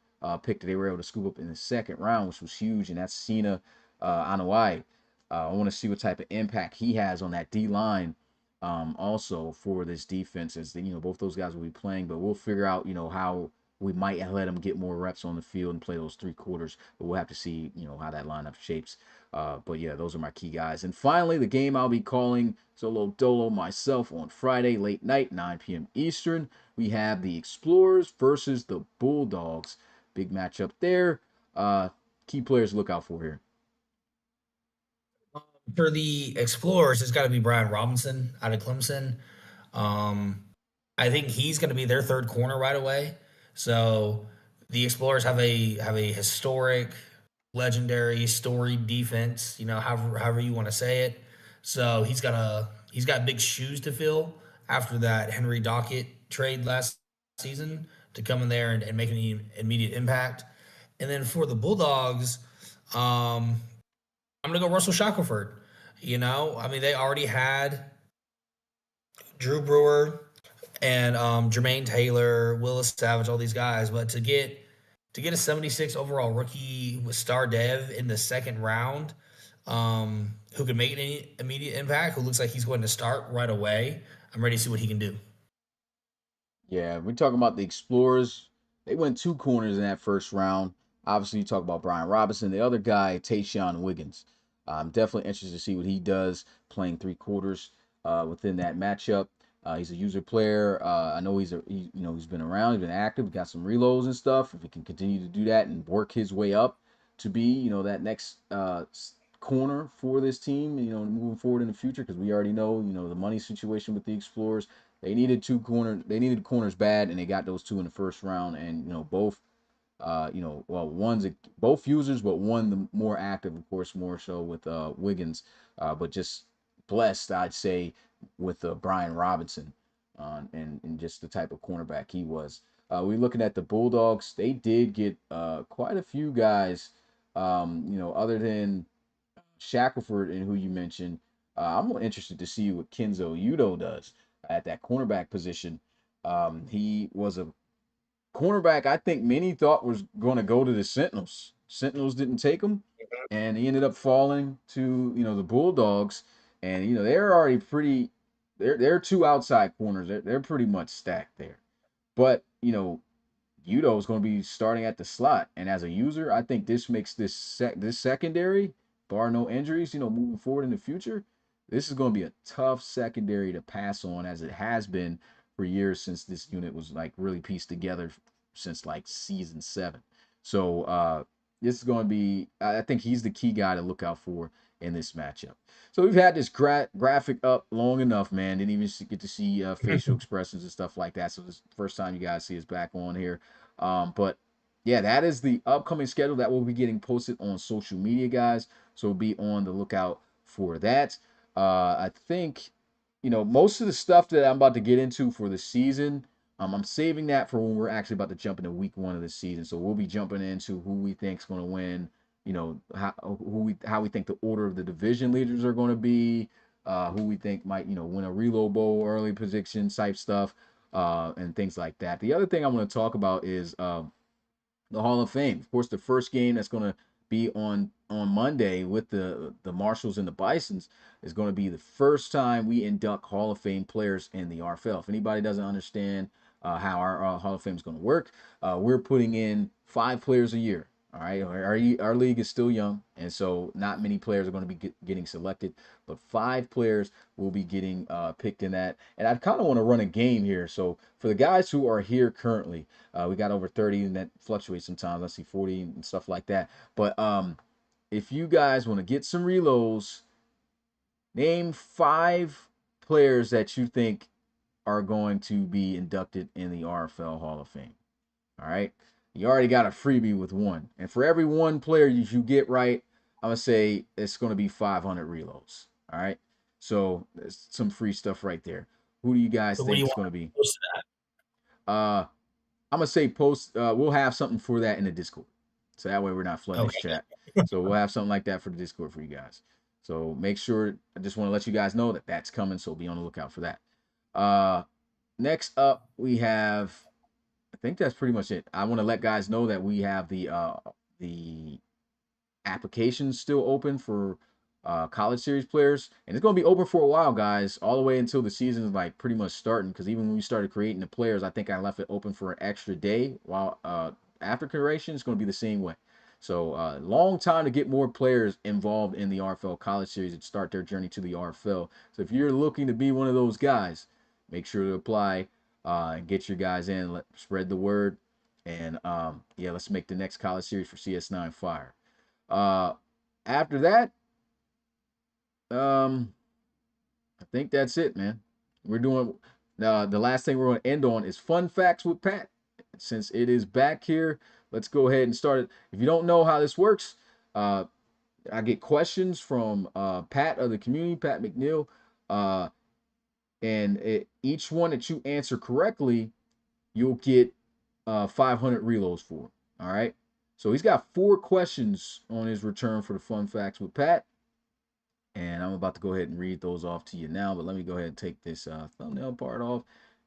pick that they were able to scoop up in the second round, which was huge, and that's Sina Anawai. I want to see what type of impact he has on that D line also for this defense as both those guys will be playing, but we'll figure out how we might let them get more reps on the field and play those three quarters, but we'll have to see how that lineup shapes. But yeah, those are my key guys. And finally, the game I'll be calling solo dolo myself on Friday late night 9 p.m. Eastern. We have the Explorers versus the Bulldogs. Big matchup there. Key players to look out for here. For the Explorers, it's got to be Brian Robinson out of Clemson. Um, I think he's going to be their third corner right away. So the Explorers have a historic, legendary, storied defense. However you want to say it. So he's got big shoes to fill after that Henry Dockett trade last season to come in there and make an immediate impact. And then for the Bulldogs, I'm gonna go Russell Shackelford. I mean, they already had Drew Brewer and Jermaine Taylor, Willis Savage, all these guys, but to get a 76 overall rookie with star dev in the second round, who can make an immediate impact, who looks like he's going to start right away. I'm ready to see what he can do. Yeah, we're talking about the Explorers. They went two corners in that first round. Obviously, you talk about Brian Robinson. The other guy, Tayshaun Wiggins. I'm definitely interested to see what he does playing three quarters within that matchup. He's a user player. I know he's been around. He's been active. Got some reloads and stuff. If he can continue to do that and work his way up to be, that next corner for this team, moving forward in the future, because we already know, the money situation with the Explorers. They needed two corners. They needed corners bad, and they got those two in the first round. And both, well, both users, but one the more active, of course, more so with Wiggins, but just blessed, I'd say, with Brian Robinson, and just the type of cornerback he was. We're looking at the Bulldogs. They did get quite a few guys, other than Shackelford and who you mentioned. I'm more interested to see what Kenzo Udo does at that cornerback position. He was a cornerback I think many thought was going to go to the Sentinels. Sentinels didn't take him, and he ended up falling to the Bulldogs. And they're already pretty. They're two outside corners. They're pretty much stacked there. But Udo is going to be starting at the slot, and as a user, I think this makes this secondary, bar no injuries, moving forward in the future, this is going to be a tough secondary to pass on, as it has been for years since this unit was like really pieced together since like season 7. So this is going to be, I think he's the key guy to look out for in this matchup. So we've had this graphic up long enough, man. Didn't even get to see facial expressions and stuff like that. So this is the first time you guys see us back on here. But yeah, that is the upcoming schedule that will be getting posted on social media, guys. So be on the lookout for that. I think, most of the stuff that I'm about to get into for the season, I'm saving that for when we're actually about to jump into week 1 of the season. So we'll be jumping into who we think is going to win, how we think the order of the division leaders are going to be, who we think might, win a reload bowl, early position type stuff, and things like that. The other thing I want to talk about is the Hall of Fame. Of course, the first game that's going to be on Monday with the Marshals and the Bisons is going to be the first time we induct Hall of Fame players in the RFL. If anybody doesn't understand how our Hall of Fame is going to work, we're putting in 5 players a year. All right, our league is still young, and so not many players are going to be getting selected, but 5 players will be getting picked in that. And I kind of want to run a game here. So for the guys who are here currently, we got over 30, and that fluctuates sometimes. I see 40 and stuff like that. But if you guys want to get some reloads, name 5 players that you think are going to be inducted in the RFL Hall of Fame. All right. You already got a freebie with one. And for every one player you get right, I'm going to say it's going to be 500 reloads. All right. So there's some free stuff right there. Who do you guys So what do think you it's want going to be? to post to Uh, I'm gonna say post. We'll have something for that in the Discord, so that way we're not that? flooding this Okay. chat. So we'll have something like that for the Discord for you guys. So make sure. I just want to let you guys know that that's coming. So be on the lookout for that. Uh, Next up we have. I think that's pretty much it. I want to let guys know that we have the applications still open for college series players, and it's going to be open for a while, guys, all the way until the season is like pretty much starting. Because even when we started creating the players, I think I left it open for an extra day. While after creation, it's going to be the same way. So long time to get more players involved in the RFL College Series and start their journey to the RFL. So if you're looking to be one of those guys, make sure to apply and get your guys in. Spread the word, and yeah, let's make the next College Series for CS9 fire. Uh, After that, um, I think that's it, man. We're doing the last thing we're going to end on is fun facts with Pat. Since it is back here, let's go ahead and start it. If you don't know how this works, uh, I get questions from Pat of the community, Pat McNeil. Uh, and each one that you answer correctly, you'll get 500 reloads for. All right. So he's got 4 questions on his return for the fun facts with Pat. And I'm about to go ahead and read those off to you now. But let me go ahead and take this thumbnail part off.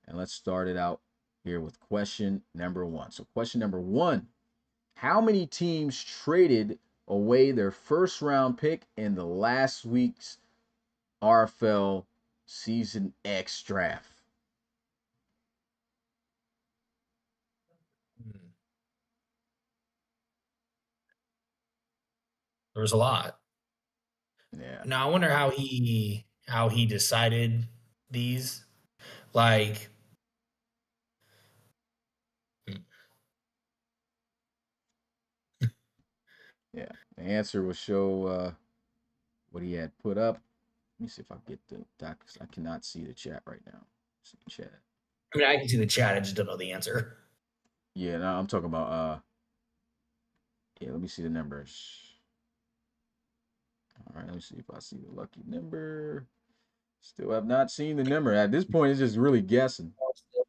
And let's start it out here with question number 1. So, question number 1: how many teams traded away their first round pick in the last week's RFL Season X draft? There was a lot. Yeah. Now I wonder how he decided these. Like, Yeah. The answer will show what he had put up. Let me see if I get the doc. I cannot see the chat right now. See the chat. I mean, I can see the chat. I just don't know the answer. Yeah, no, I'm talking about yeah, let me see the numbers. All right, let me see if I see the lucky number. Still have not seen the number. At this point, it's just really guessing.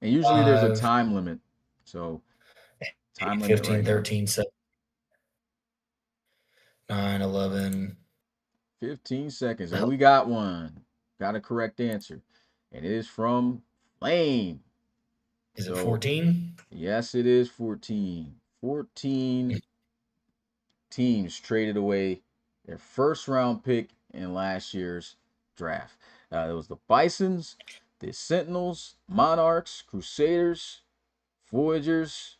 And usually there's a 5, time limit. So time limit 15, right now. 13, 7, 9, 11. 15 seconds. And we got one. Got a correct answer. And it is from Flame. Is it So 14? yes, it is 14. 14 teams traded away their first round pick in last year's draft. It was the Bisons, the Sentinels, Monarchs, Crusaders, Voyagers,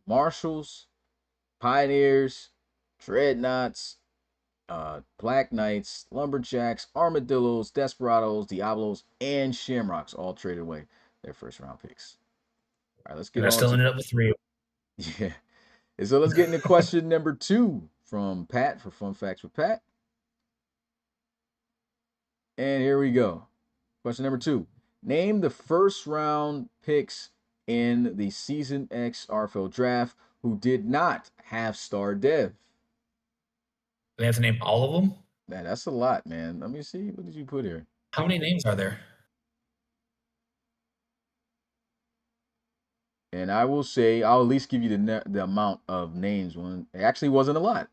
Marshals, Pioneers, Dreadnoughts, Black Knights, Lumberjacks, Armadillos, Desperados, Diablos, and Shamrocks all traded away their first round picks. All right, let's get And I on still to ended up with 3. yeah. And so let's get into question number 2 from Pat for Fun Facts with Pat. And here we go. Question number 2. Name the first round picks in the Season X RFL draft who did not have star dev. We have to name all of them. Man, that's a lot, man. Let me see. What did you put here? How many names are there? And I will say, I'll at least give you the amount of names. One, it actually wasn't a lot.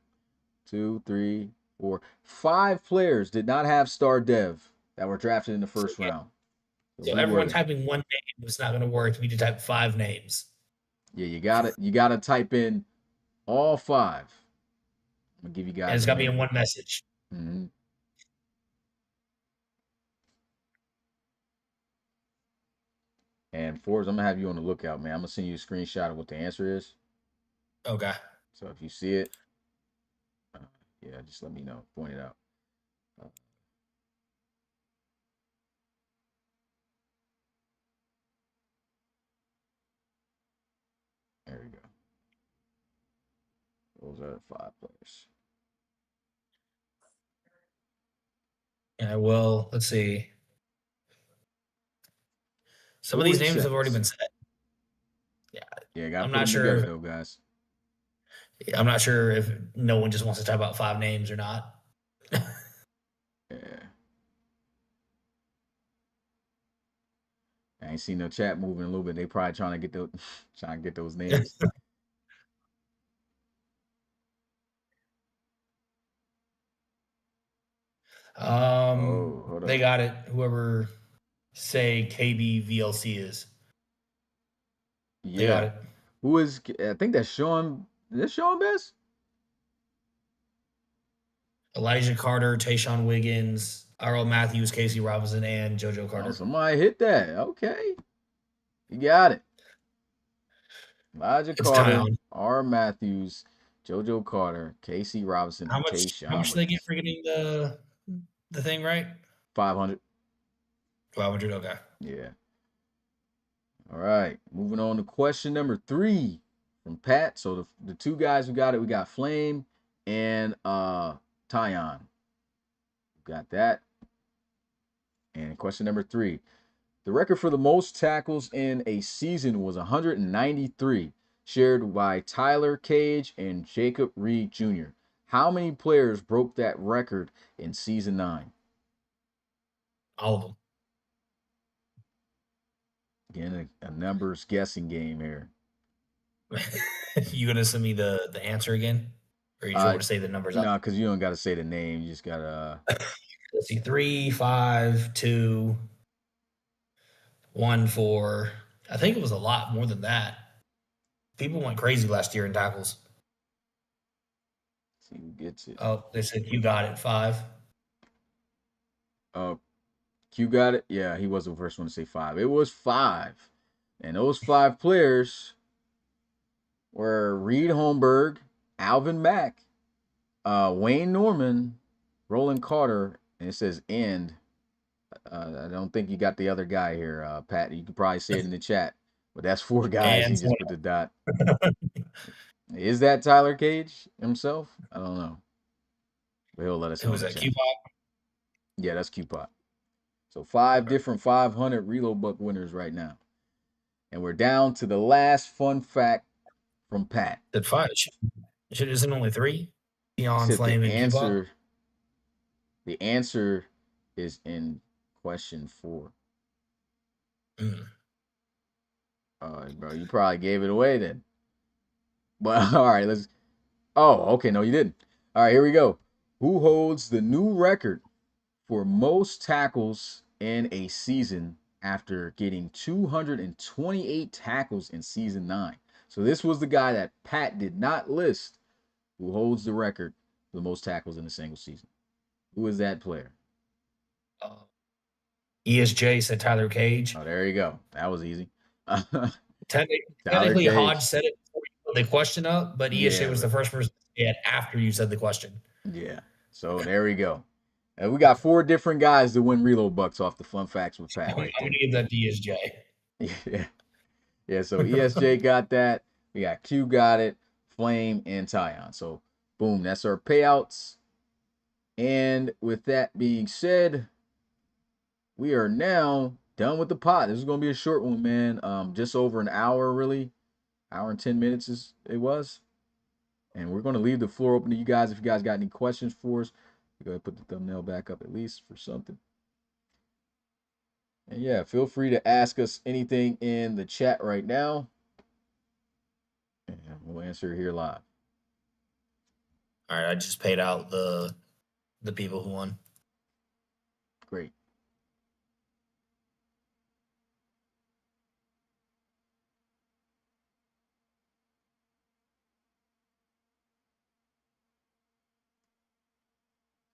2, 3, 4, 5 players did not have star dev that were drafted in the So, first round. So so who were everyone they? typing one name is not going to work. We need to type 5 names. Yeah, you gotta type in all 5. I'm gonna give you And guys it's a got to be minute. in one message. Mm-hmm. And Forbes, I'm gonna have you on the lookout, man. I'm gonna send you a screenshot of what the answer is. Okay. So if you see it, uh, yeah, just let me know. Point it out. Uh, there we go. Those are the 5 players. And I will, let's see. Some of these 40 names have already seconds. been said. Yeah. Yeah, gotta I'm put not them sure. together though, guys. I'm not sure if no one just wants to type out 5 names or not. Yeah. I ain't seen no chat moving a little bit. They probably trying to get those trying to get those names. Oh, hold They up. got it. Whoever say KBVLC is. They got Yeah. it. Who is I think that's Sean. Is that Sean Best? Elijah Carter, Tayshawn Wiggins, Earl Matthews, Casey Robinson, and JoJo Oh, Carter. somebody hit that. Okay. You got it. Elijah It's a tie Carter, on. R. Matthews, JoJo Carter, Casey Robinson, How and much? How Tayshawn much do they get Wiggins. for getting the thing right? 500. 500. Okay. Yeah. All right. Moving on to question number 3 from Pat. So the 2 guys who got it, we got Flame and Tyon. Got that. And question number 3. The record for the most tackles in a season was 193, shared by Tyler Cage and Jacob Reed Jr. How many players broke that record in season 9? All of them. Again, a numbers guessing game here. You gonna send me the answer again, or you just Uh, want to say the numbers up? no, because you don't got to say the name. You just gotta. Let's see, 3, 5, 2, 1, 4. I think it was a lot more than that. People went crazy last year in tackles. See who gets it. Oh, they said you got it 5. Uh, Q got it. Yeah, he was the first one to say five. It was five, and those five players were Reed Holmberg, Alvin Mack, Wayne Norman, Roland Carter, and it says end. I don't think you got the other guy here, Pat. You could probably say it in the chat, but that's four guys. And He just someone put the dot. Is that Tyler Cage himself? I don't know, but he'll let us who know in was the that? chat. Q-Pop. Yeah, that's Q-Pop. So five different 500 Reload Buck winners right now, and we're down to the last fun fact from Pat. Did 5? Isn't only 3? He Keon, said Flame, and Q-Pop. the answer is in question four. Mm. Bro, you probably gave it away then. But all right, let's. Oh, okay, no, you didn't. All right, here we go. Who holds the new record for most tackles in a season after getting 228 tackles in season 9? So this was the guy that Pat did not list who holds the record for the most tackles in a single season. Who is that player? Uh, ESJ said Tyler Cage. Oh, there you go. That was easy. Tyler Technically, Hodge Cage. said it before you put the question up, but ESJ Yeah, was the but first person to say it after you said the question. yeah. So there we go. And we got four different guys to win reload bucks off the fun facts with Pat I'm right going there. to give that to ESJ. Yeah. Yeah. So ESJ got that. We got Q got it, Flame, and Tyon. So boom, that's our payouts. And with that being said, we are now done with the pot. This is gonna be a short one, man. Just over an hour, really. Hour and 10 minutes is it was. And we're gonna leave the floor open to you guys if you guys got any questions for us. Go ahead and put the thumbnail back up at least for something. And yeah, feel free to ask us anything in the chat right now. And we'll answer here live. All right, I just paid out the people who won. Great.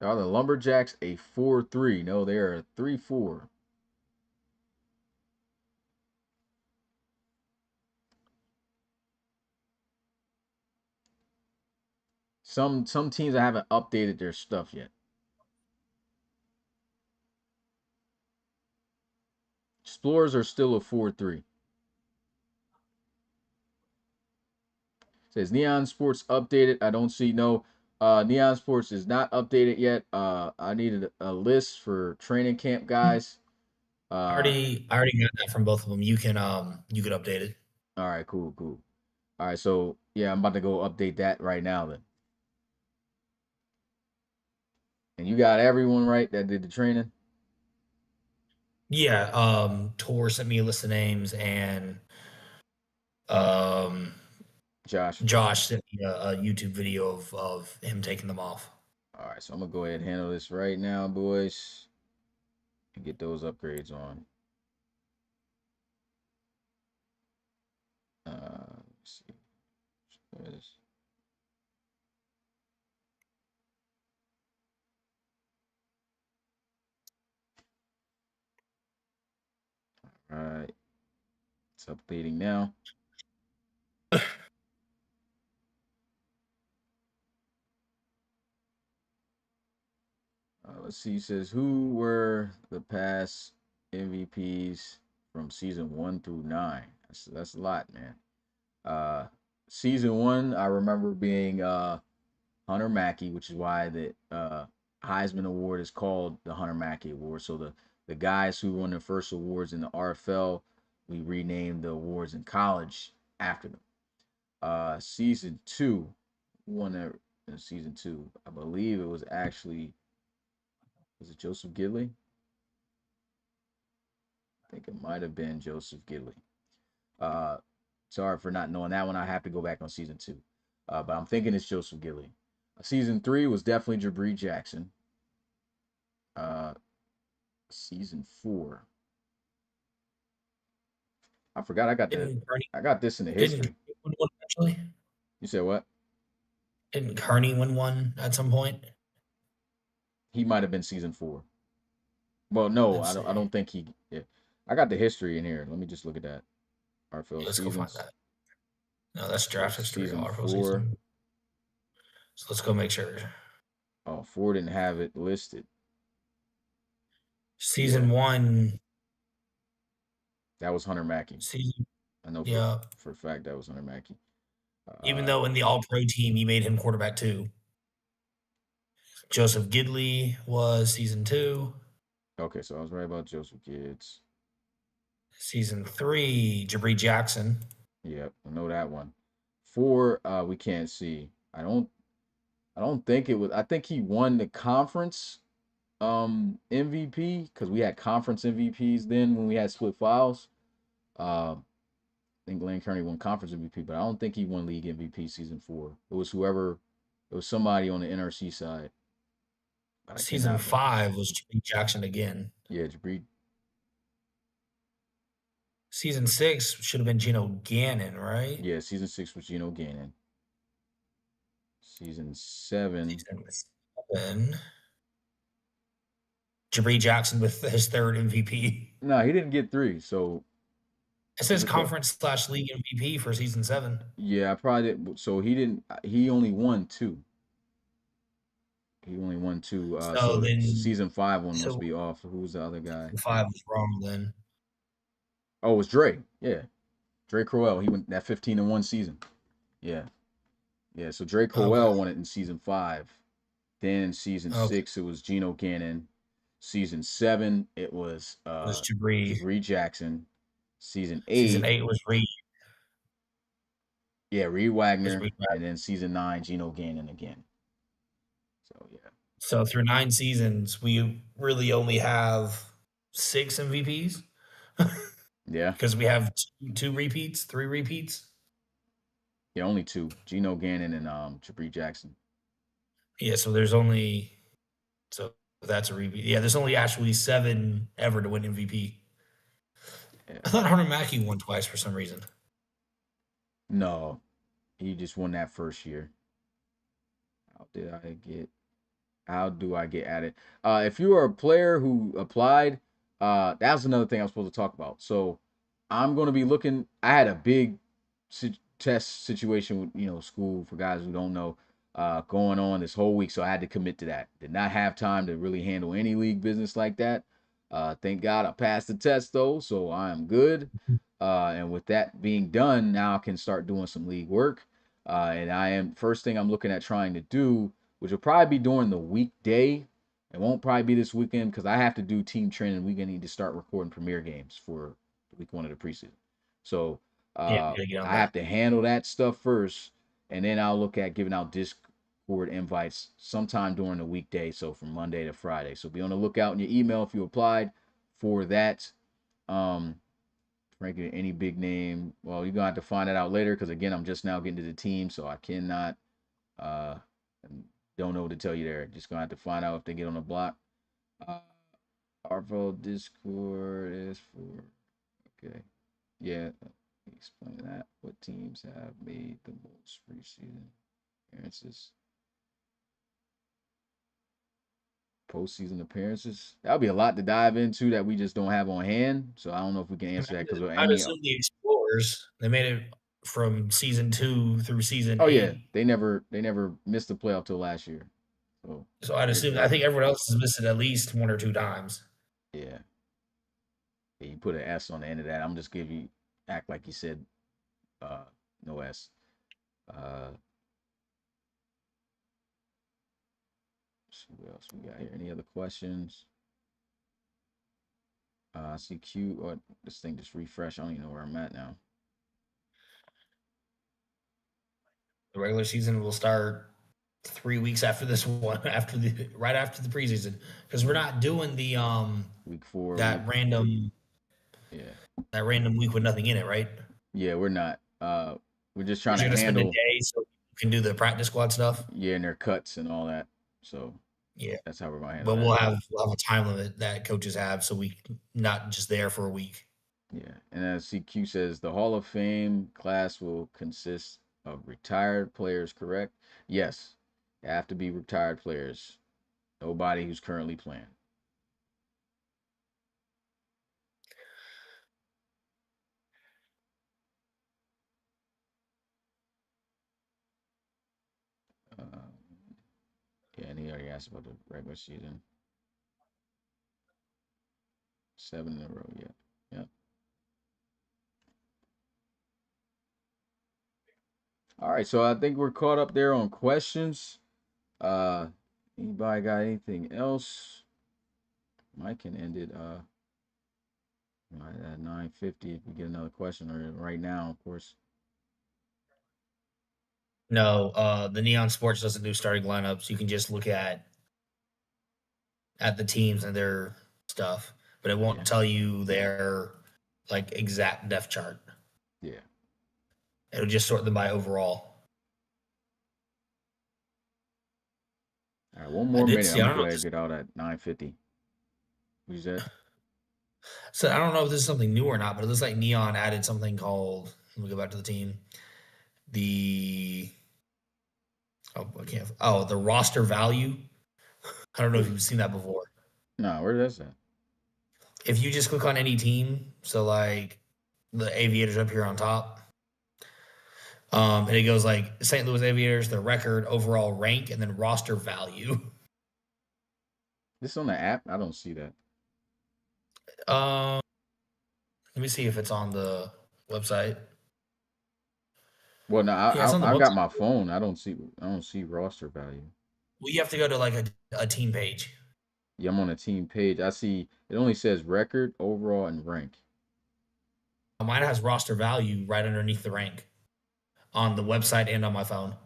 Are the Lumberjacks a 4-3? No, they are a 3-4. Some teams that haven't updated their stuff yet. Explorers are still a 4-3. Says Neon Sports updated. I don't see no. Neon Sports is not updated yet. I needed a list for training camp guys. Uh, I already got that from both of them. You can update it. all right, cool, cool. All right, so yeah, I'm about to go update that right now then. And you got everyone right that did the training. Yeah, Tor sent me a list of names, and um, Josh. Josh sent me a YouTube video of him taking them off. All right, so I'm gonna go ahead and handle this right now, boys, and get those upgrades on. Let's see. All right, it's updating now. Let's see. It says who were the past MVPs from season 1 through 9. That's a lot, man. Uh, season 1, I remember being Hunter Mackey, which is why the Heisman Award is called the Hunter Mackey Award. So the guys who won the first awards in the RFL, we renamed the awards in college after them. Season 2, won that in season 2. I believe it was actually was it Joseph Gidley? think it might have been Joseph Gidley. Uh, sorry for not knowing that one. I have to go back on season two. But I'm thinking it's Joseph Gidley. Season three was definitely Jabri Jackson. Uh, season four, I forgot Didn't Carney, I got this in the didn't history. Carney win one actually? You said what? Didn't Carney win one at some point? He might have been season four. Well, no, Let's I see. don't think he. Yeah. I got the history in here. Let me just look at that. RFL Let's go find seasons. that. No, that's So draft history. season All full four. season. So let's go make sure. Oh, four didn't have it listed. Yeah, Season one. that was Hunter Mackey. Season. I know Yeah. for a fact that was Hunter Mackey. Even Uh, though in the All Pro team, he made him quarterback too. Joseph Gidley was season two. okay, so I was right about Joseph Gibbs. Season three, Jabri Jackson. Yep, I know that one. Four, we can't see. I don't think it was. I think he won the conference MVP because we had conference MVPs then when we had split files. I think Lane Kearney won conference MVP, but I don't think he won league MVP season four. It was whoever. It was somebody on the NRC side, but I Season cannot. five was Jabri Jackson again. Yeah, Jabri. Season six should have been Gino Gannon, right? Yeah, season six was Gino Gannon. Season seven. Season seven, Jabri Jackson with his third MVP. No, he didn't get three. So It what's says it called? conference slash league MVP for season seven. Yeah, I probably did. So he didn't. He only won two. He only won two. So So the then, season five one must so be off. Who was the other guy? five was wrong then. Oh, it was Dre. Yeah, Dre Crowell. He went that 15-1 season. Yeah, yeah. So Dre Okay. Crowell won it in season five. Then in season Okay. six, it was Geno Gannon. Season seven, it was It was Jabri. Jabri Jackson. Season Season eight, eight was Reed. yeah, Reed Was Wagner, Reed. and then season nine, Geno Gannon again. So yeah, So through 9 seasons, we really only have 6 MVPs yeah, because we have two repeats, 3 repeats. yeah. Only two, Geno Gannon and Jabri Jackson. Yeah, so there's only so that's a repeat. Yeah, there's only actually 7 ever to win MVP. Yeah. I thought Hunter Mackey won twice for some reason. No, he just won that first year. How did I get? How do I get added? If you are a player who applied, that's another thing I'm supposed to talk about. So I'm going to be looking. I had a big test situation with school for guys who don't know going on this whole week, so I had to commit to that. Did not have time to really handle any league business like that. Thank God I passed the test though, so I am good. And with that being done, now I can start doing some league work. And I am first thing I'm looking at trying to do, which will probably be during the weekday. It won't probably be this weekend because I have to do team training. We're gonna need to start recording premiere games for week one of the preseason. So Yeah, we gotta get on I that. have to handle that stuff first, and then I'll look at giving out Discord invites sometime during the weekday. So from Monday to Friday. So be on the lookout in your email if you applied for that. Ranking any big name. Well, you're gonna have to find that out later because again, I'm just now getting to the team, so I cannot uh don't know what to tell you there. Just gonna have to find out if they get on the block. Uh RFL Discord is for okay. Yeah, explain that. What teams have made the most preseason appearances? Postseason appearances. That'll be a lot to dive into that we just don't have on hand. So I don't know if we can answer that because I'd any. assume the Explorers, they made it from season 2 through season Oh yeah, 8. they never missed the playoff till last year. So So I'd there's assume I that. think everyone else has missed it at least 1 or 2 times. Yeah. Yeah, you put an S on the end of that. I'm just give you act like you said no S. Uh let's see what else we got here. Any other questions? I see Q or this thing just refresh. I don't even know where I'm at now. The regular season will start 3 weeks after this one, after the preseason, because we're not doing the Week 4, that random Yeah. That random week with nothing in it, right? Yeah, we're not. We're just We're trying just to gonna spend a handle, day so you can do the practice squad stuff. yeah, and their cuts and all that. So Yeah, that's how we're gonna handle but that. we'll have a time limit that coaches have, so we not just there for a week. Yeah. And as CQ says, the Hall of Fame class will consist of retired players, correct? Yes. They have to be retired players. Nobody who's currently playing. Uh, yeah, and he already asked about the regular season. 7 in a row, yeah. Yeah. All right, so I think we're caught up there on questions. Uh Anybody got anything else? Mike can end it right at 9:50 if we get another question, or right now, of course. No, the Neon Sports doesn't do starting lineups. You can just look at the teams and their stuff, but it Yeah. won't tell you their like exact depth chart. Yeah. It'll just sort them by overall. All right, one I more did minute. see. I'm I gonna don't go know if ahead and this. get out at 9:50. What is that? So I don't know if this is something new or not, but it looks like Neon added something called. Let me go back to the team. The I can't. Oh, the roster value. I don't know What if is, you've seen that before. nah, where that's at? If you just click on any team, so like the Aviators up here on top, and it goes like St. Louis Aviators, their record, overall rank, and then roster value. This on the app? I don't see that. Um, Let me see if it's on the website. Well, no, Yeah, it's on the I got website. my phone. I don't see roster value. Well, you have to go to like a team page. Yeah, I'm on a team page. I see it only says record, overall, and rank. Mine has roster value right underneath the rank on the website and on my phone.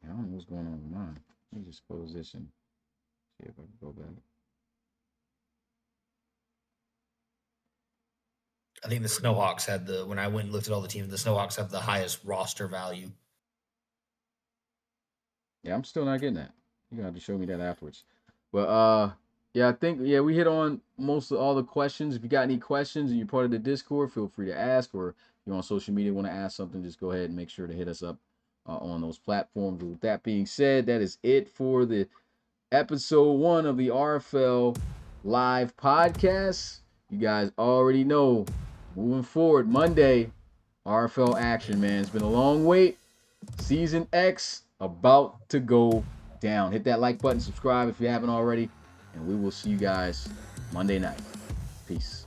I don't know what's going on with mine. Let me just close this and see if I can go back. I think the Snowhawks had the when I went and looked at all the teams, the Snowhawks have the highest roster value. Yeah, I'm still not getting that. You got to show me that afterwards. But yeah, I think yeah we hit on most of all the questions. If you got any questions and you're part of the Discord, feel free to ask. Or if you're on social media want to ask something, just go ahead and make sure to hit us up on those platforms. With that being said, that is it for the episode 1 of the RFL live podcast. You guys already know. Moving forward, Monday, RFL action, man. It's been a long wait. Season X about to go down. Hit that like button, subscribe if you haven't already, and we will see you guys Monday night. Peace.